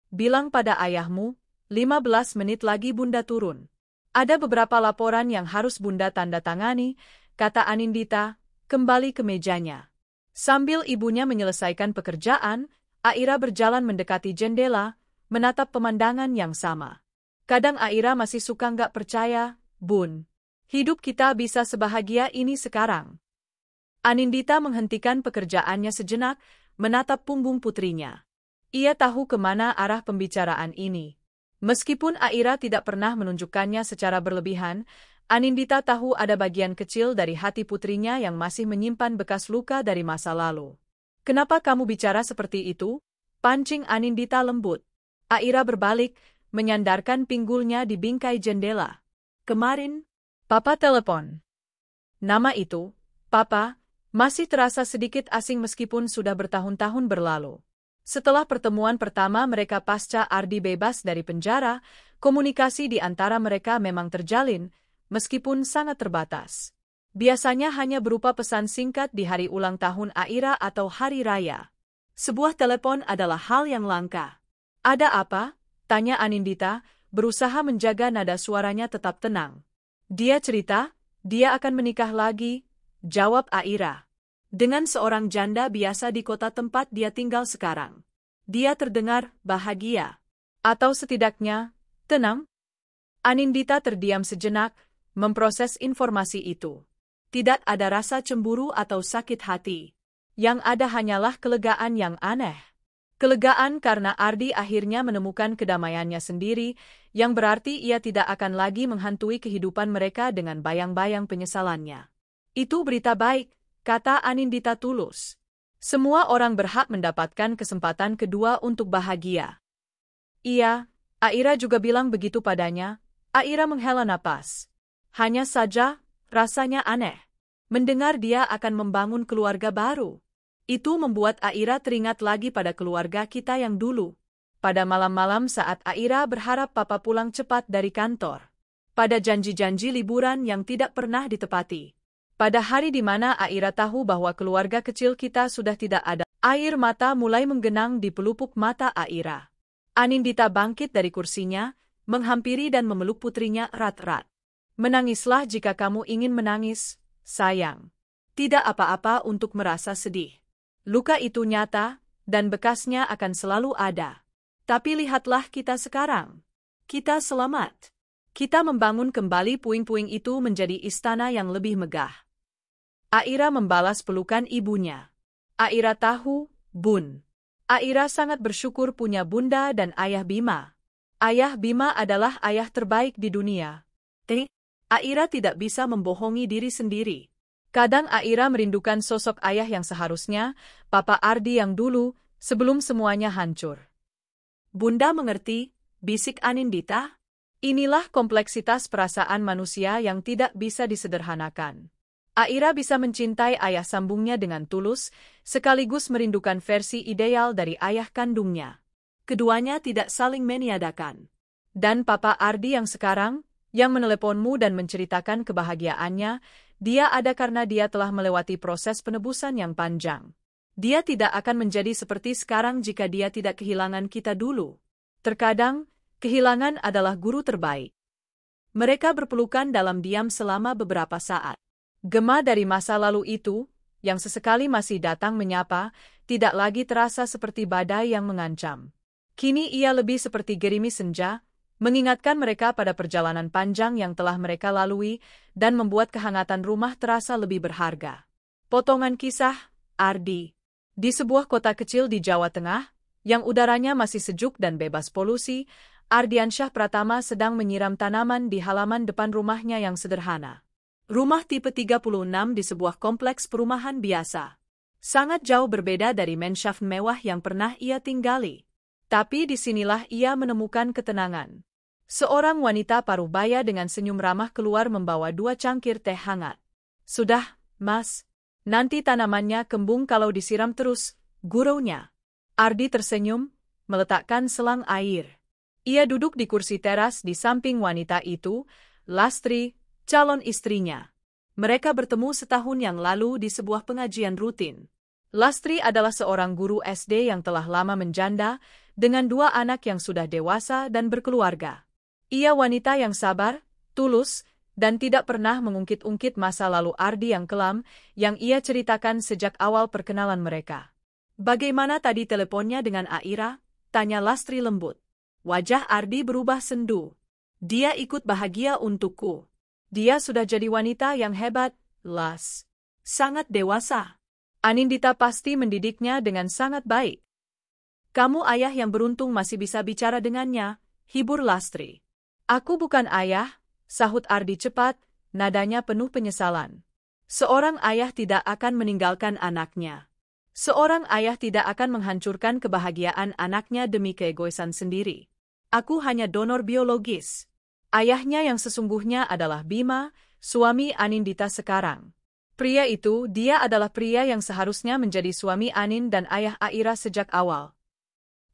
"Bilang pada ayahmu, 15 menit lagi Bunda turun. Ada beberapa laporan yang harus Bunda tanda tangani," kata Anindita, kembali ke mejanya. Sambil ibunya menyelesaikan pekerjaan, Aira berjalan mendekati jendela, menatap pemandangan yang sama. "Kadang Aira masih suka nggak percaya, Bun. Hidup kita bisa sebahagia ini sekarang." Anindita menghentikan pekerjaannya sejenak, menatap punggung putrinya. Ia tahu kemana arah pembicaraan ini. Meskipun Aira tidak pernah menunjukkannya secara berlebihan, Anindita tahu ada bagian kecil dari hati putrinya yang masih menyimpan bekas luka dari masa lalu. "Kenapa kamu bicara seperti itu?" pancing Anindita lembut. Aira berbalik, menyandarkan pinggulnya di bingkai jendela. "Kemarin, Papa telepon." Nama itu, Papa, masih terasa sedikit asing meskipun sudah bertahun-tahun berlalu. Setelah pertemuan pertama mereka pasca Ardi bebas dari penjara, komunikasi di antara mereka memang terjalin, meskipun sangat terbatas. Biasanya hanya berupa pesan singkat di hari ulang tahun Aira atau hari raya. Sebuah telepon adalah hal yang langka. "Ada apa?" tanya Anindita, berusaha menjaga nada suaranya tetap tenang. "Dia cerita, dia akan menikah lagi," jawab Aira. "Dengan seorang janda biasa di kota tempat dia tinggal sekarang." Dia terdengar bahagia. Atau setidaknya, tenang. Anindita terdiam sejenak, memproses informasi itu. Tidak ada rasa cemburu atau sakit hati. Yang ada hanyalah kelegaan yang aneh. Kelegaan karena Ardi akhirnya menemukan kedamaiannya sendiri, yang berarti ia tidak akan lagi menghantui kehidupan mereka dengan bayang-bayang penyesalannya. "Itu berita baik," kata Anindita tulus. "Semua orang berhak mendapatkan kesempatan kedua untuk bahagia." "Iya, Aira juga bilang begitu padanya." Aira menghela napas. Hanya saja, rasanya aneh. Mendengar dia akan membangun keluarga baru. Itu membuat Aira teringat lagi pada keluarga kita yang dulu. Pada malam-malam saat Aira berharap Papa pulang cepat dari kantor. Pada janji-janji liburan yang tidak pernah ditepati. Pada hari di mana Aira tahu bahwa keluarga kecil kita sudah tidak ada. Air mata mulai menggenang di pelupuk mata Aira. Anindita bangkit dari kursinya, menghampiri dan memeluk putrinya erat-erat. "Menangislah jika kamu ingin menangis, sayang. Tidak apa-apa untuk merasa sedih. Luka itu nyata, dan bekasnya akan selalu ada. Tapi lihatlah kita sekarang. Kita selamat. Kita membangun kembali puing-puing itu menjadi istana yang lebih megah." Aira membalas pelukan ibunya. Aira tahu, Bun. Aira sangat bersyukur punya bunda dan ayah Bima. Ayah Bima adalah ayah terbaik di dunia. Aira tidak bisa membohongi diri sendiri. Kadang Aira merindukan sosok ayah yang seharusnya, Papa Ardi yang dulu, sebelum semuanya hancur. "Bunda mengerti," bisik Anindita. Inilah kompleksitas perasaan manusia yang tidak bisa disederhanakan. Aira bisa mencintai ayah sambungnya dengan tulus, sekaligus merindukan versi ideal dari ayah kandungnya. Keduanya tidak saling meniadakan. Dan Papa Ardi yang sekarang, yang meneleponmu dan menceritakan kebahagiaannya, dia ada karena dia telah melewati proses penebusan yang panjang. Dia tidak akan menjadi seperti sekarang jika dia tidak kehilangan kita dulu. Terkadang, kehilangan adalah guru terbaik. Mereka berpelukan dalam diam selama beberapa saat. Gema dari masa lalu itu, yang sesekali masih datang menyapa, tidak lagi terasa seperti badai yang mengancam. Kini ia lebih seperti gerimis senja, mengingatkan mereka pada perjalanan panjang yang telah mereka lalui dan membuat kehangatan rumah terasa lebih berharga. Potongan kisah, Ardi. Di sebuah kota kecil di Jawa Tengah, yang udaranya masih sejuk dan bebas polusi, Ardiansyah Pratama sedang menyiram tanaman di halaman depan rumahnya yang sederhana. Rumah tipe 36 di sebuah kompleks perumahan biasa. Sangat jauh berbeda dari manshaft mewah yang pernah ia tinggali. Tapi disinilah ia menemukan ketenangan. Seorang wanita paruh baya dengan senyum ramah keluar membawa 2 cangkir teh hangat. "Sudah, Mas. Nanti tanamannya kembung kalau disiram terus," guraunya. Ardi tersenyum, meletakkan selang air. Ia duduk di kursi teras di samping wanita itu, Lastri, calon istrinya. Mereka bertemu setahun yang lalu di sebuah pengajian rutin. Lastri adalah seorang guru SD yang telah lama menjanda, dengan 2 anak yang sudah dewasa dan berkeluarga. Ia wanita yang sabar, tulus, dan tidak pernah mengungkit-ungkit masa lalu Ardi yang kelam, yang ia ceritakan sejak awal perkenalan mereka. "Bagaimana tadi teleponnya dengan Aira?" tanya Lastri lembut. Wajah Ardi berubah sendu. "Dia ikut bahagia untukku. Dia sudah jadi wanita yang hebat, Las. Sangat dewasa. Anindita pasti mendidiknya dengan sangat baik." "Kamu ayah yang beruntung masih bisa bicara dengannya," hibur Lastri. "Aku bukan ayah," sahut Ardi cepat, nadanya penuh penyesalan. Seorang ayah tidak akan meninggalkan anaknya. Seorang ayah tidak akan menghancurkan kebahagiaan anaknya demi keegoisan sendiri. Aku hanya donor biologis. Ayahnya yang sesungguhnya adalah Bima, suami Anindita sekarang. Pria itu, dia adalah pria yang seharusnya menjadi suami Anin dan ayah Aira sejak awal.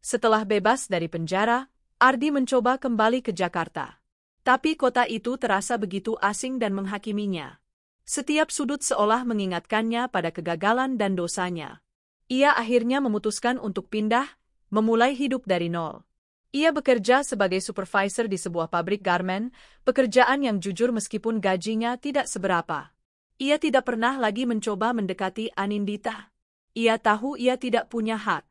Setelah bebas dari penjara, Ardi mencoba kembali ke Jakarta. Tapi kota itu terasa begitu asing dan menghakiminya. Setiap sudut seolah mengingatkannya pada kegagalan dan dosanya. Ia akhirnya memutuskan untuk pindah, memulai hidup dari nol. Ia bekerja sebagai supervisor di sebuah pabrik garmen, pekerjaan yang jujur meskipun gajinya tidak seberapa. Ia tidak pernah lagi mencoba mendekati Anindita. Ia tahu ia tidak punya hak.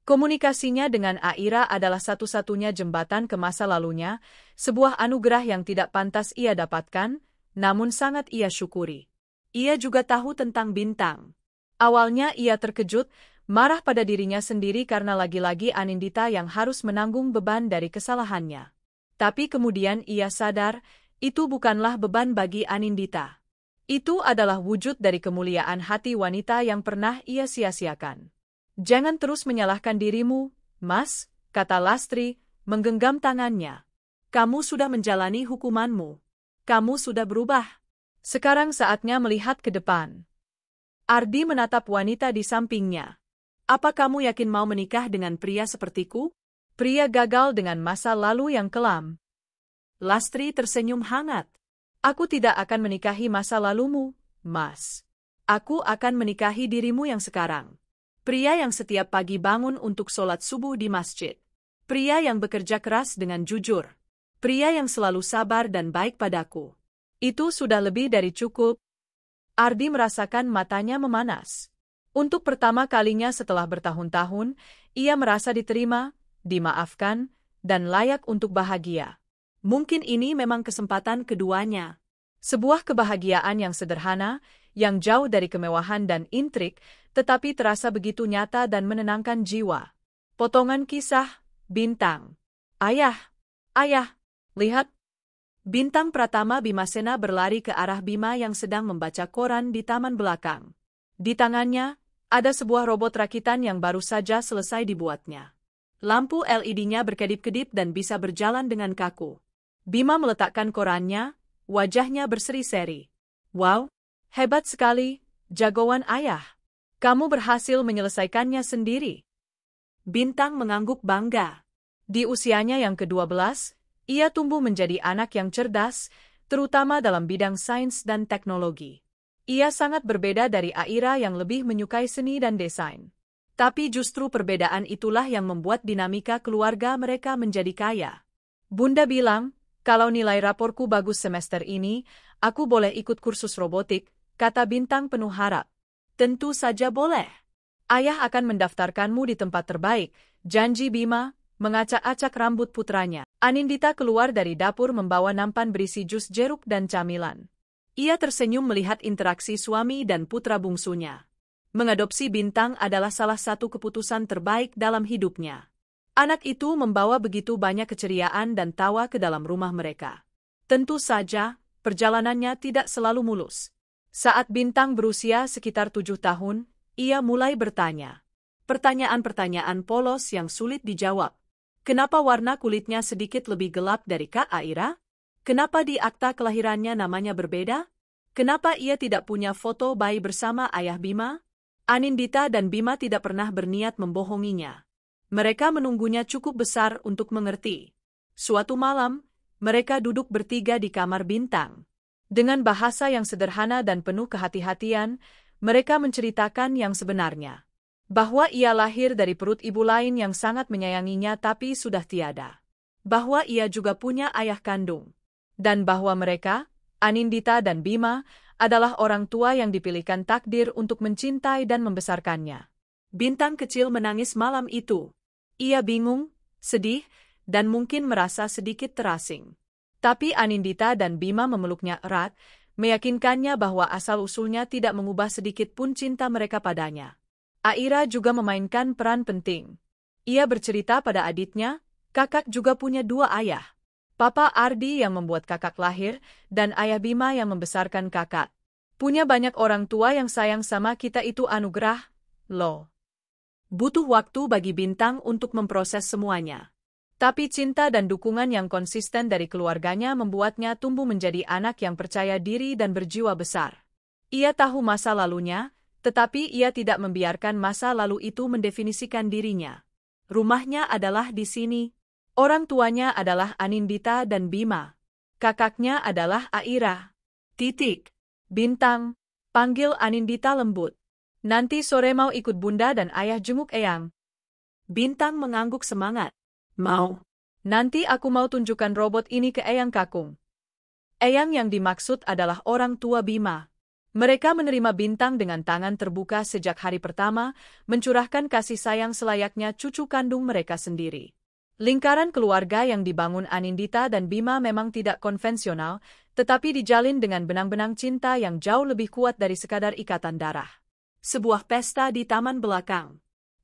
Komunikasinya dengan Aira adalah satu-satunya jembatan ke masa lalunya, sebuah anugerah yang tidak pantas ia dapatkan, namun sangat ia syukuri. Ia juga tahu tentang Bintang. Awalnya ia terkejut, marah pada dirinya sendiri karena lagi-lagi Anindita yang harus menanggung beban dari kesalahannya. Tapi kemudian ia sadar, itu bukanlah beban bagi Anindita. Itu adalah wujud dari kemuliaan hati wanita yang pernah ia sia-siakan. Jangan terus menyalahkan dirimu, Mas, kata Lastri, menggenggam tangannya. Kamu sudah menjalani hukumanmu. Kamu sudah berubah. Sekarang saatnya melihat ke depan. Ardi menatap wanita di sampingnya. Apa kamu yakin mau menikah dengan pria sepertiku? Pria gagal dengan masa lalu yang kelam. Lastri tersenyum hangat. Aku tidak akan menikahi masa lalumu, Mas. Aku akan menikahi dirimu yang sekarang. Pria yang setiap pagi bangun untuk sholat subuh di masjid. Pria yang bekerja keras dengan jujur. Pria yang selalu sabar dan baik padaku. Itu sudah lebih dari cukup. Ardi merasakan matanya memanas. Untuk pertama kalinya setelah bertahun-tahun, ia merasa diterima, dimaafkan, dan layak untuk bahagia. Mungkin ini memang kesempatan keduanya. Sebuah kebahagiaan yang sederhana, yang jauh dari kemewahan dan intrik, tetapi terasa begitu nyata dan menenangkan jiwa. Potongan kisah, Bintang. Ayah, ayah, lihat. Bintang Pratama Bimasena berlari ke arah Bima yang sedang membaca koran di taman belakang. Di tangannya, ada sebuah robot rakitan yang baru saja selesai dibuatnya. Lampu LED-nya berkedip-kedip dan bisa berjalan dengan kaku. Bima meletakkan korannya, wajahnya berseri-seri. Wow, hebat sekali, jagoan ayah. Kamu berhasil menyelesaikannya sendiri. Bintang mengangguk bangga. Di usianya yang ke-12, ia tumbuh menjadi anak yang cerdas, terutama dalam bidang sains dan teknologi. Ia sangat berbeda dari Aira yang lebih menyukai seni dan desain. Tapi justru perbedaan itulah yang membuat dinamika keluarga mereka menjadi kaya. Bunda bilang, kalau nilai raporku bagus semester ini, aku boleh ikut kursus robotik, kata Bintang penuh harap. Tentu saja boleh. Ayah akan mendaftarkanmu di tempat terbaik, janji Bima, mengacak-acak rambut putranya. Anindita keluar dari dapur membawa nampan berisi jus jeruk dan camilan. Ia tersenyum melihat interaksi suami dan putra bungsunya. Mengadopsi Bintang adalah salah satu keputusan terbaik dalam hidupnya. Anak itu membawa begitu banyak keceriaan dan tawa ke dalam rumah mereka. Tentu saja, perjalanannya tidak selalu mulus. Saat Bintang berusia sekitar 7 tahun, ia mulai bertanya. Pertanyaan-pertanyaan polos yang sulit dijawab. Kenapa warna kulitnya sedikit lebih gelap dari Kak Aira? Kenapa di akta kelahirannya namanya berbeda? Kenapa ia tidak punya foto bayi bersama ayah Bima? Anindita dan Bima tidak pernah berniat membohonginya. Mereka menunggunya cukup besar untuk mengerti. Suatu malam, mereka duduk bertiga di kamar Bintang. Dengan bahasa yang sederhana dan penuh kehati-hatian, mereka menceritakan yang sebenarnya. Bahwa ia lahir dari perut ibu lain yang sangat menyayanginya tapi sudah tiada. Bahwa ia juga punya ayah kandung. Dan bahwa mereka, Anindita dan Bima, adalah orang tua yang dipilihkan takdir untuk mencintai dan membesarkannya. Bintang kecil menangis malam itu. Ia bingung, sedih, dan mungkin merasa sedikit terasing. Tapi Anindita dan Bima memeluknya erat, meyakinkannya bahwa asal-usulnya tidak mengubah sedikit pun cinta mereka padanya. Aira juga memainkan peran penting. Ia bercerita pada adiknya, kakak juga punya 2 ayah. Papa Ardi yang membuat kakak lahir, dan ayah Bima yang membesarkan kakak. Punya banyak orang tua yang sayang sama kita itu anugerah, loh. Butuh waktu bagi Bintang untuk memproses semuanya. Tapi cinta dan dukungan yang konsisten dari keluarganya membuatnya tumbuh menjadi anak yang percaya diri dan berjiwa besar. Ia tahu masa lalunya, tetapi ia tidak membiarkan masa lalu itu mendefinisikan dirinya. Rumahnya adalah di sini. Orang tuanya adalah Anindita dan Bima. Kakaknya adalah Aira. Titik. Bintang, panggil Anindita lembut. Nanti sore mau ikut bunda dan ayah jenguk Eyang. Bintang mengangguk semangat. Mau. Nanti aku mau tunjukkan robot ini ke Eyang Kakung. Eyang yang dimaksud adalah orang tua Bima. Mereka menerima Bintang dengan tangan terbuka sejak hari pertama, mencurahkan kasih sayang selayaknya cucu kandung mereka sendiri. Lingkaran keluarga yang dibangun Anindita dan Bima memang tidak konvensional, tetapi dijalin dengan benang-benang cinta yang jauh lebih kuat dari sekadar ikatan darah. Sebuah pesta di taman belakang.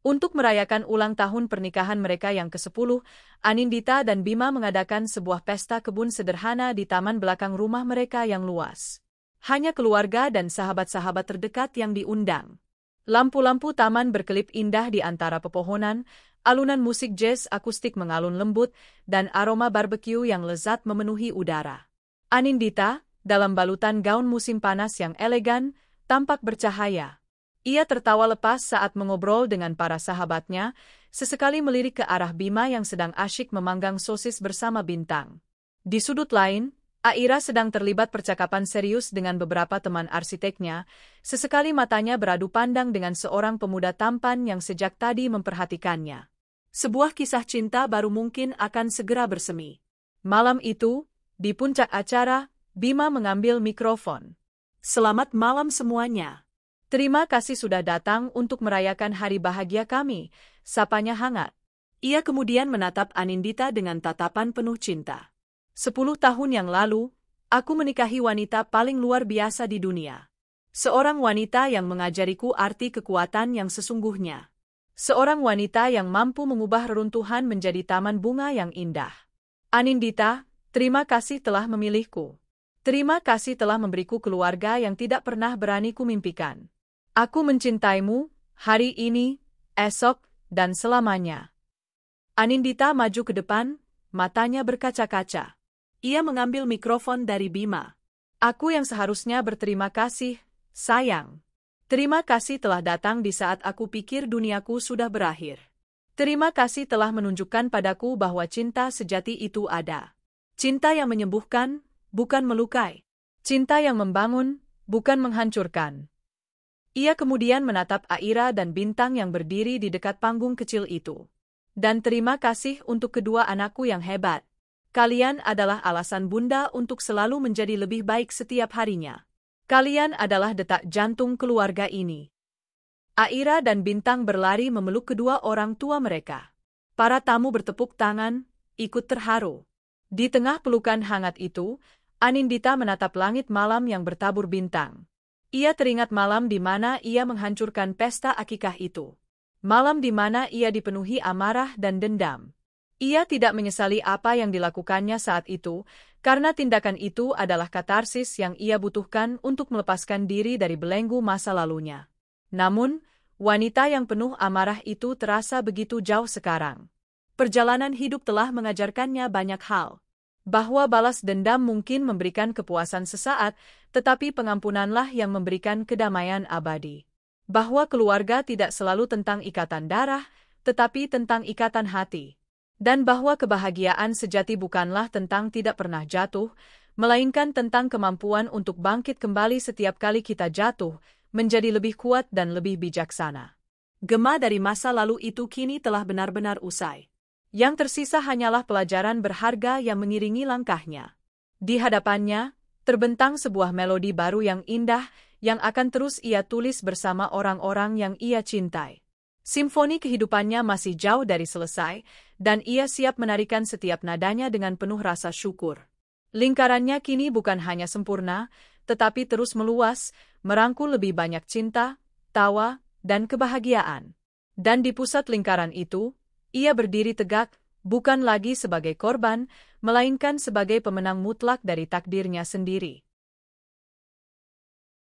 Untuk merayakan ulang tahun pernikahan mereka yang ke-10, Anindita dan Bima mengadakan sebuah pesta kebun sederhana di taman belakang rumah mereka yang luas. Hanya keluarga dan sahabat-sahabat terdekat yang diundang. Lampu-lampu taman berkelip indah di antara pepohonan, alunan musik jazz akustik mengalun lembut, dan aroma barbeque yang lezat memenuhi udara. Anindita, dalam balutan gaun musim panas yang elegan, tampak bercahaya. Ia tertawa lepas saat mengobrol dengan para sahabatnya, sesekali melirik ke arah Bima yang sedang asyik memanggang sosis bersama Bintang. Di sudut lain, Aira sedang terlibat percakapan serius dengan beberapa teman arsiteknya, sesekali matanya beradu pandang dengan seorang pemuda tampan yang sejak tadi memperhatikannya. Sebuah kisah cinta baru mungkin akan segera bersemi. Malam itu, di puncak acara, Bima mengambil mikrofon. Selamat malam semuanya. Terima kasih sudah datang untuk merayakan hari bahagia kami, sapanya hangat. Ia kemudian menatap Anindita dengan tatapan penuh cinta. 10 tahun yang lalu, aku menikahi wanita paling luar biasa di dunia. Seorang wanita yang mengajariku arti kekuatan yang sesungguhnya. Seorang wanita yang mampu mengubah reruntuhan menjadi taman bunga yang indah. Anindita, terima kasih telah memilihku. Terima kasih telah memberiku keluarga yang tidak pernah berani kumimpikan. Aku mencintaimu, hari ini, esok, dan selamanya. Anindita maju ke depan, matanya berkaca-kaca. Ia mengambil mikrofon dari Bima. Aku yang seharusnya berterima kasih, sayang. Terima kasih telah datang di saat aku pikir duniaku sudah berakhir. Terima kasih telah menunjukkan padaku bahwa cinta sejati itu ada. Cinta yang menyembuhkan, bukan melukai. Cinta yang membangun, bukan menghancurkan. Ia kemudian menatap Aira dan Bintang yang berdiri di dekat panggung kecil itu. Dan terima kasih untuk kedua anakku yang hebat. Kalian adalah alasan Bunda untuk selalu menjadi lebih baik setiap harinya. Kalian adalah detak jantung keluarga ini. Aira dan Bintang berlari memeluk kedua orang tua mereka. Para tamu bertepuk tangan, ikut terharu. Di tengah pelukan hangat itu, Anindita menatap langit malam yang bertabur bintang. Ia teringat malam di mana ia menghancurkan pesta akikah itu. Malam di mana ia dipenuhi amarah dan dendam. Ia tidak menyesali apa yang dilakukannya saat itu, karena tindakan itu adalah katarsis yang ia butuhkan untuk melepaskan diri dari belenggu masa lalunya. Namun, wanita yang penuh amarah itu terasa begitu jauh sekarang. Perjalanan hidup telah mengajarkannya banyak hal. Bahwa balas dendam mungkin memberikan kepuasan sesaat, tetapi pengampunanlah yang memberikan kedamaian abadi. Bahwa keluarga tidak selalu tentang ikatan darah, tetapi tentang ikatan hati. Dan bahwa kebahagiaan sejati bukanlah tentang tidak pernah jatuh, melainkan tentang kemampuan untuk bangkit kembali setiap kali kita jatuh, menjadi lebih kuat dan lebih bijaksana. Gema dari masa lalu itu kini telah benar-benar usai. Yang tersisa hanyalah pelajaran berharga yang mengiringi langkahnya. Di hadapannya, terbentang sebuah melodi baru yang indah, yang akan terus ia tulis bersama orang-orang yang ia cintai. Simfoni kehidupannya masih jauh dari selesai, dan ia siap menarikan setiap nadanya dengan penuh rasa syukur. Lingkarannya kini bukan hanya sempurna, tetapi terus meluas, merangkul lebih banyak cinta, tawa, dan kebahagiaan. Dan di pusat lingkaran itu, ia berdiri tegak, bukan lagi sebagai korban, melainkan sebagai pemenang mutlak dari takdirnya sendiri.